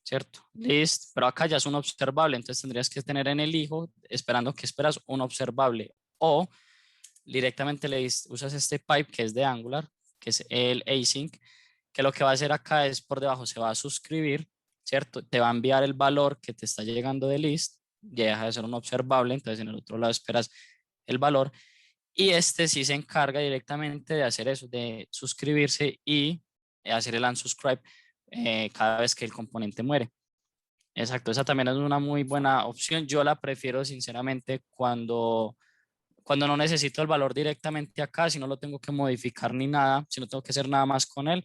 S2: ¿cierto? List, pero acá ya es un observable, entonces tendrías que tener en el hijo, esperando que esperas un observable o directamente usas este pipe que es de Angular, que es el async, que lo que va a hacer acá es por debajo se va a suscribir, ¿cierto? Te va a enviar el valor que te está llegando de list, ya deja de ser un observable, entonces en el otro lado esperas el valor y este sí se encarga directamente de hacer eso, de suscribirse y hacer el unsubscribe cada vez que el componente muere. Exacto, esa también es una muy buena opción. Yo la prefiero sinceramente cuando no necesito el valor directamente acá, si no lo tengo que modificar ni nada, si no tengo que hacer nada más con él,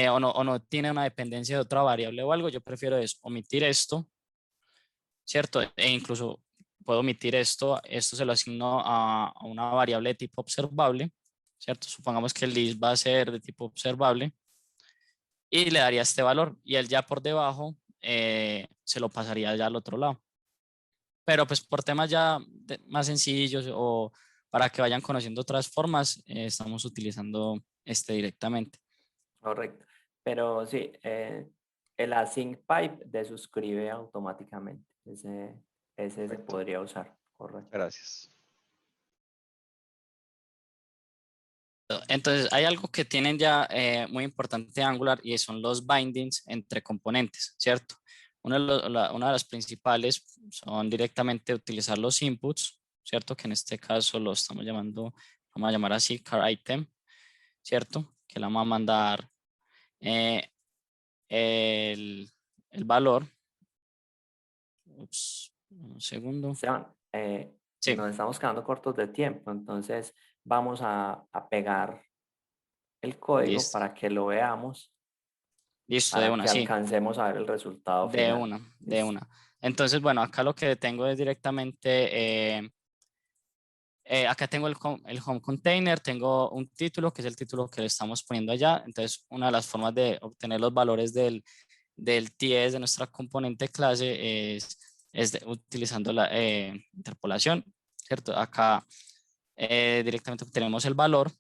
S2: o no tiene una dependencia de otra variable o algo, yo prefiero es omitir esto, ¿cierto? E incluso puedo omitir esto se lo asigno a una variable de tipo observable, ¿cierto? Supongamos que el list va a ser de tipo observable y le daría este valor y él ya por debajo se lo pasaría ya al otro lado. Pero pues por temas ya más sencillos o para que vayan conociendo otras formas, estamos utilizando este directamente.
S1: Correcto. Pero sí, el async pipe desuscribe automáticamente. Ese se
S4: Perfecto.
S1: podría usar, correcto.
S4: Gracias.
S2: Entonces, hay algo que tienen ya muy importante Angular y son los bindings entre componentes, ¿cierto? Una de las principales son directamente utilizar los inputs, ¿cierto? Que en este caso lo estamos llamando, vamos a llamar así, car item, ¿cierto? Que le vamos a mandar eh, el valor. Ups, un segundo.
S1: Esteban,
S2: Sí,
S1: nos estamos quedando cortos de tiempo, entonces vamos a pegar el código
S2: listo.
S1: para que lo veamos,
S2: Listo, de
S1: para
S2: una,
S1: que
S2: sí.
S1: alcancemos a ver el resultado
S2: De
S1: final.
S2: una, de
S1: ¿Listo?
S2: una. Entonces, bueno, acá lo que tengo es directamente, acá tengo el home container, tengo un título, que es el título que le estamos poniendo allá. Entonces, una de las formas de obtener los valores del TS de nuestra componente clase es utilizando la interpolación, ¿cierto? Acá directamente obtenemos el valor.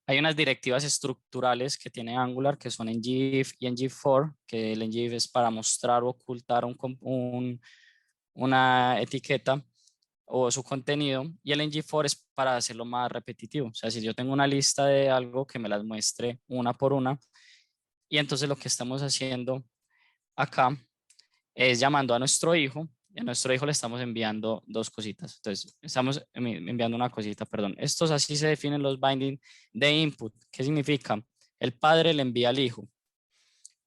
S2: Hay unas directivas estructurales que tiene Angular que son ngIf y ngFor, que el ngIf es para mostrar o ocultar una etiqueta o su contenido y el ngFor es para hacerlo más repetitivo. O sea, si yo tengo una lista de algo que me las muestre una por una y entonces lo que estamos haciendo acá es llamando a nuestro hijo. A nuestro hijo le estamos enviando dos cositas. Entonces, estamos enviando una cosita, perdón. Estos así se definen los binding de input. ¿Qué significa? El padre le envía al hijo.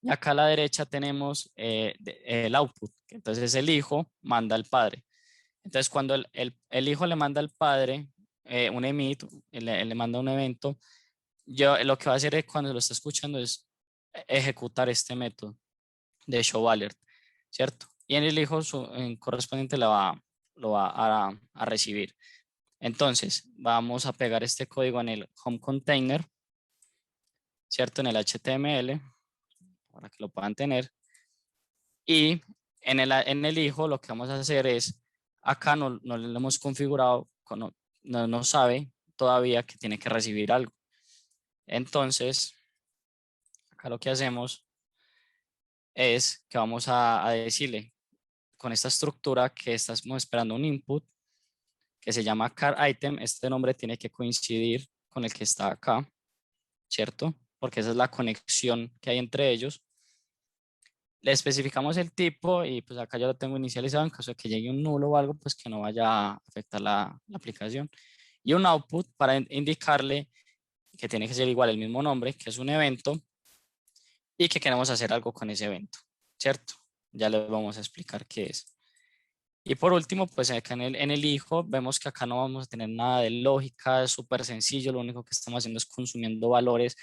S2: Y acá a la derecha tenemos el output. Entonces, el hijo manda al padre. Entonces, cuando el hijo le manda al padre un emit, le manda un evento, yo lo que va a hacer es, cuando lo está escuchando es ejecutar este método de show alert, ¿cierto? Y en el hijo en correspondiente lo va a recibir. Entonces, vamos a pegar este código en el home container, ¿cierto? En el HTML, para que lo puedan tener. Y en el hijo lo que vamos a hacer es, acá no le hemos configurado, no sabe todavía que tiene que recibir algo. Entonces, acá lo que hacemos es que vamos a decirle con esta estructura que estamos esperando un input que se llama car item. Este nombre tiene que coincidir con el que está acá, ¿cierto? Porque esa es la conexión que hay entre ellos. Le especificamos el tipo y pues acá ya lo tengo inicializado en caso de que llegue un nulo o algo, pues que no vaya a afectar la aplicación. Y un output para indicarle que tiene que ser igual el mismo nombre, que es un evento, y que queremos hacer algo con ese evento, ¿cierto? Ya les vamos a explicar qué es. Y por último, pues acá en el hijo vemos que acá no vamos a tener nada de lógica, es súper sencillo, lo único que estamos haciendo es consumiendo valores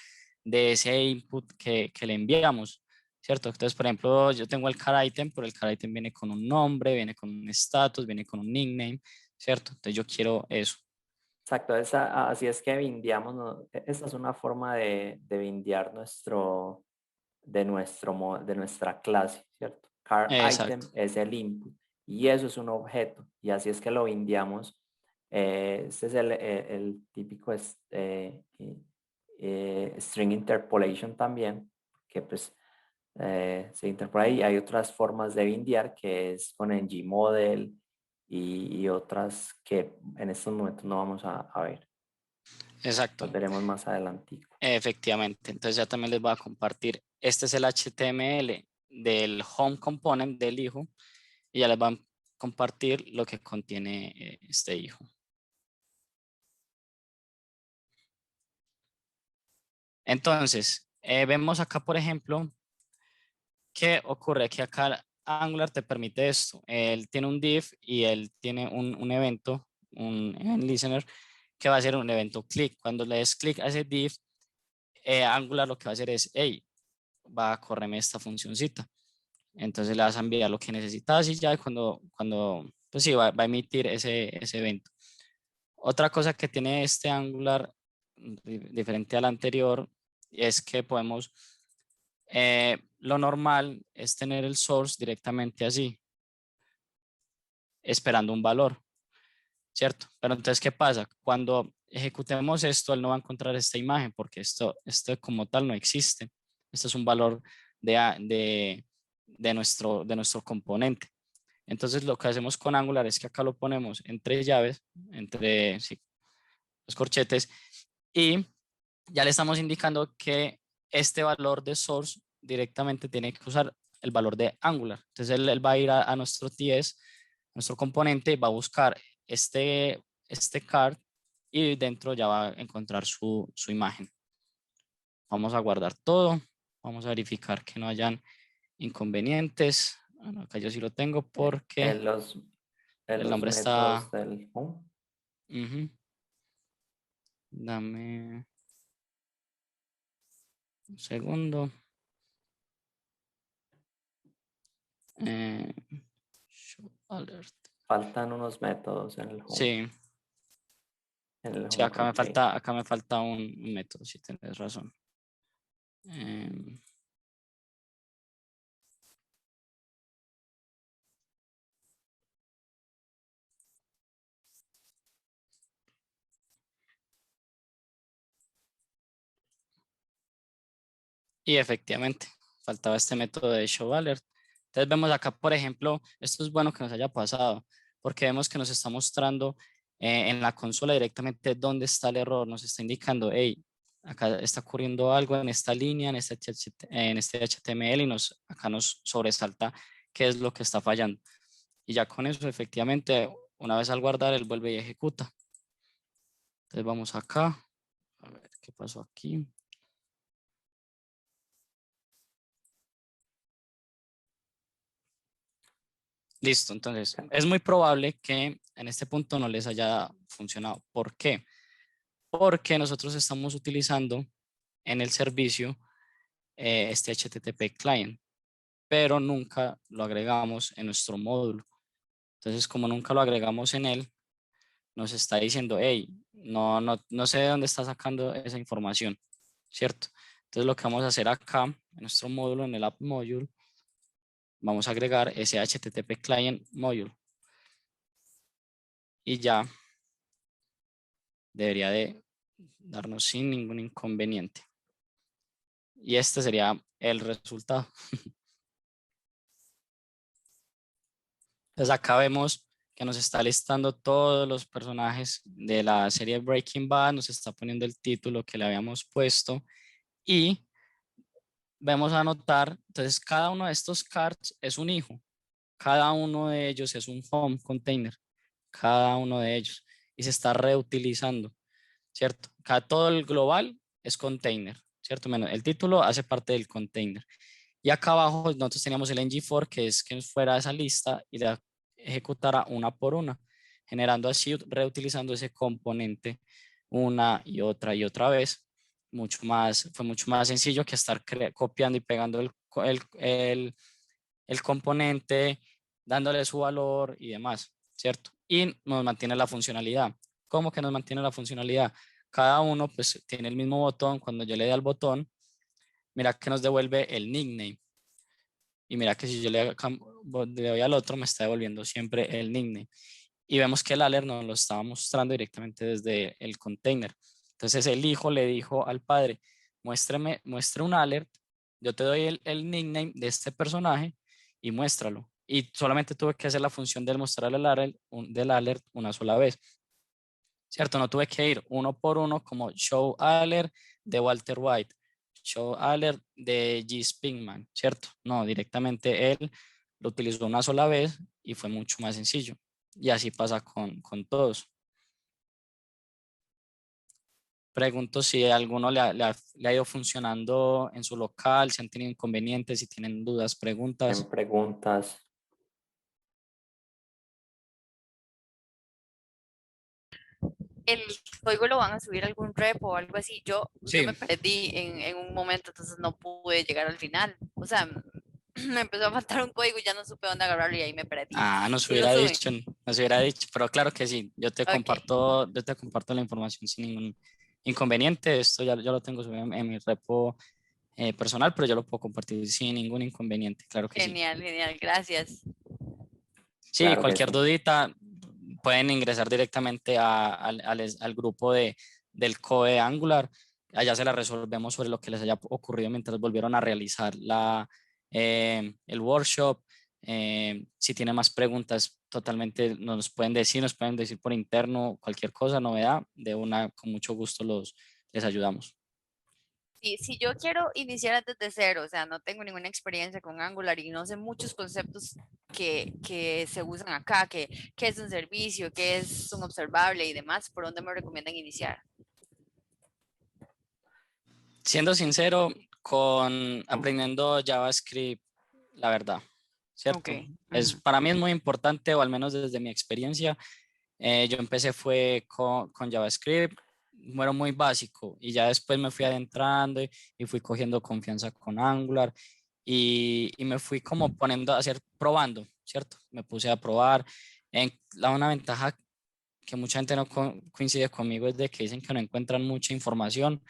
S2: de ese input que le enviamos, ¿cierto? Entonces, por ejemplo, yo tengo el car item, pero el car item viene con un nombre, viene con un status, viene con un nickname, ¿cierto? Entonces yo quiero eso.
S1: Exacto, así es que bindeamos, esa es una forma de bindear de nuestra clase, ¿cierto? Car
S2: Exacto,
S1: item es el input y eso es un objeto y así es que lo bindeamos. Este es el típico string interpolation también, que pues se interpola ahí. Hay otras formas de bindear que es con ngModel y otras que en estos momentos no vamos a ver.
S2: exacto,
S1: Las veremos más adelante.
S2: efectivamente. Entonces ya también les voy a compartir. Este es el HTML del home component del hijo y ya les voy a compartir lo que contiene este hijo. Entonces, vemos acá, por ejemplo, ¿qué ocurre? Que acá Angular te permite esto. Él tiene un div y él tiene un evento un event listener que va a ser un evento click. Cuando le des click a ese div, Angular lo que va a hacer es, hey, va a correrme esta funcioncita. Entonces le vas a enviar lo que necesitas y ya cuando pues sí, va a emitir ese evento. Otra cosa que tiene este Angular diferente al anterior es que podemos, lo normal es tener el source directamente así, esperando un valor, ¿cierto? Pero entonces, ¿qué pasa? Cuando ejecutemos esto, él no va a encontrar esta imagen porque esto como tal no existe. Esto es un valor de nuestro componente. Entonces, lo que hacemos con Angular es que acá lo ponemos entre llaves, entre los corchetes, y ya le estamos indicando que este valor de source directamente tiene que usar el valor de Angular. Entonces él va a ir a nuestro TS, nuestro componente, va a buscar este card y dentro ya va a encontrar su imagen. Vamos a guardar todo. Vamos a verificar que no hayan inconvenientes. Bueno, acá yo sí lo tengo porque
S1: En los
S2: el nombre
S1: métodos
S2: está...
S1: del home.
S2: Dame un segundo. Show alert.
S1: Faltan unos métodos en el home.
S2: Sí,
S1: En el
S2: sí,
S1: home container.
S2: acá me falta un método, si tienes razón. Y efectivamente, faltaba este método de show alert. Entonces vemos acá, por ejemplo, esto es bueno que nos haya pasado, porque vemos que nos está mostrando en la consola directamente dónde está el error, nos está indicando, hey, acá está ocurriendo algo en esta línea, en este HTML y acá nos sobresalta qué es lo que está fallando. Y ya con eso, efectivamente, una vez al guardar, él vuelve y ejecuta. Entonces vamos acá, a ver qué pasó aquí. Listo, entonces es muy probable que en este punto no les haya funcionado. ¿Por qué? Porque nosotros estamos utilizando en el servicio este HTTP client, pero nunca lo agregamos en nuestro módulo. Entonces, como nunca lo agregamos en él, nos está diciendo, hey, no sé de dónde está sacando esa información, ¿cierto? Entonces, lo que vamos a hacer acá en nuestro módulo, en el app module, vamos a agregar ese HTTP client module. Y ya debería de darnos sin ningún inconveniente. Y este sería el resultado. Entonces acá vemos que nos está listando todos los personajes de la serie Breaking Bad, nos está poniendo el título que le habíamos puesto y vamos a anotar, entonces cada uno de estos cards es un hijo, cada uno de ellos es un home container, cada uno de ellos y se está reutilizando, ¿cierto? Todo el global es container, ¿cierto? Menos el título hace parte del container. Y acá abajo nosotros teníamos el ng4 que es que nos fuera esa lista y la ejecutara una por una, generando así, reutilizando ese componente una y otra vez. Fue mucho más sencillo que estar copiando y pegando el componente, dándole su valor y demás, ¿cierto? Y nos mantiene la funcionalidad. ¿Cómo que nos mantiene la funcionalidad? Cada uno pues tiene el mismo botón. Cuando yo le doy al botón, mira que nos devuelve el nickname. Y mira que si yo le doy al otro, me está devolviendo siempre el nickname. Y vemos que el alert nos lo estaba mostrando directamente desde el container. Entonces el hijo le dijo al padre, muestre un alert, yo te doy el nickname de este personaje y muéstralo. Y solamente tuve que hacer la función del mostrar del alert una sola vez. ¿Cierto? No tuve que ir uno por uno como show alert de Walter White, show alert de G. Spingman, ¿cierto? No, directamente él lo utilizó una sola vez y fue mucho más sencillo. Y así pasa con todos. Pregunto si alguno le ha ido funcionando en su local, si han tenido inconvenientes, si tienen dudas, preguntas.
S1: En preguntas.
S3: el código lo van a subir a algún repo o algo así. Yo
S2: Sí.
S3: me perdí en un momento, entonces no pude llegar al final. O sea, me empezó a faltar un código y ya no supe dónde agarrarlo y ahí me perdí.
S2: Nos
S3: Sí lo
S2: hubiera
S3: suben.
S2: dicho, nos hubiera dicho, pero claro que sí,
S3: Ok,
S2: yo te comparto la información sin ningún inconveniente. Esto ya lo tengo subido en mi repo personal, pero yo lo puedo compartir sin ningún inconveniente, claro que sí.
S3: genial, genial, gracias.
S2: Sí,
S1: Claro que
S2: cualquier
S1: sí.
S2: dudita pueden ingresar directamente al grupo del COE Angular. Allá se la resolvemos sobre lo que les haya ocurrido mientras volvieron a realizar el workshop. Si tienen más preguntas, totalmente nos pueden decir por interno cualquier cosa, novedad, con mucho gusto les ayudamos.
S3: Sí, si yo quiero iniciar desde cero, o sea, no tengo ninguna experiencia con Angular y no sé muchos conceptos que se usan acá, que es un servicio, que es un observable y demás, ¿por dónde me recomiendan iniciar?
S2: Siendo sincero, con aprendiendo JavaScript, la verdad,
S3: Ok.
S2: ¿cierto?
S3: Ujú.
S2: Para mí es muy importante, o al menos desde mi experiencia, yo empecé fue con JavaScript, bueno, muy básico, y ya después me fui adentrando y fui cogiendo confianza con Angular y me fui como poniendo a hacer, probando, ¿cierto? Me puse a probar. Una ventaja que mucha gente no coincide conmigo es de que dicen que no encuentran mucha información.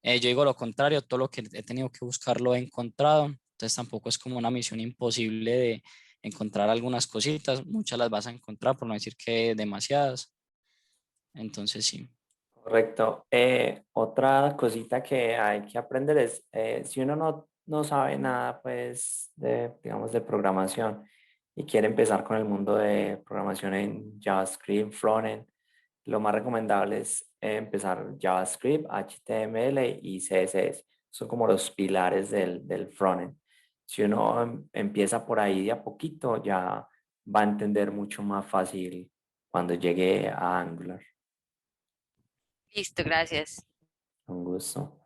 S2: Yo digo lo contrario, todo lo que he tenido que buscar lo he encontrado, entonces tampoco es como una misión imposible de encontrar algunas cositas, muchas las vas a encontrar, por no decir que demasiadas, entonces sí.
S1: Correcto. Otra cosita que hay que aprender es, si uno no sabe nada, pues, digamos, de programación y quiere empezar con el mundo de programación en JavaScript, frontend, lo más recomendable es empezar JavaScript, HTML y CSS. Son como los pilares del frontend. Si uno empieza por ahí de a poquito, ya va a entender mucho más fácil cuando llegue a Angular.
S3: Listo, gracias.
S1: Un gusto.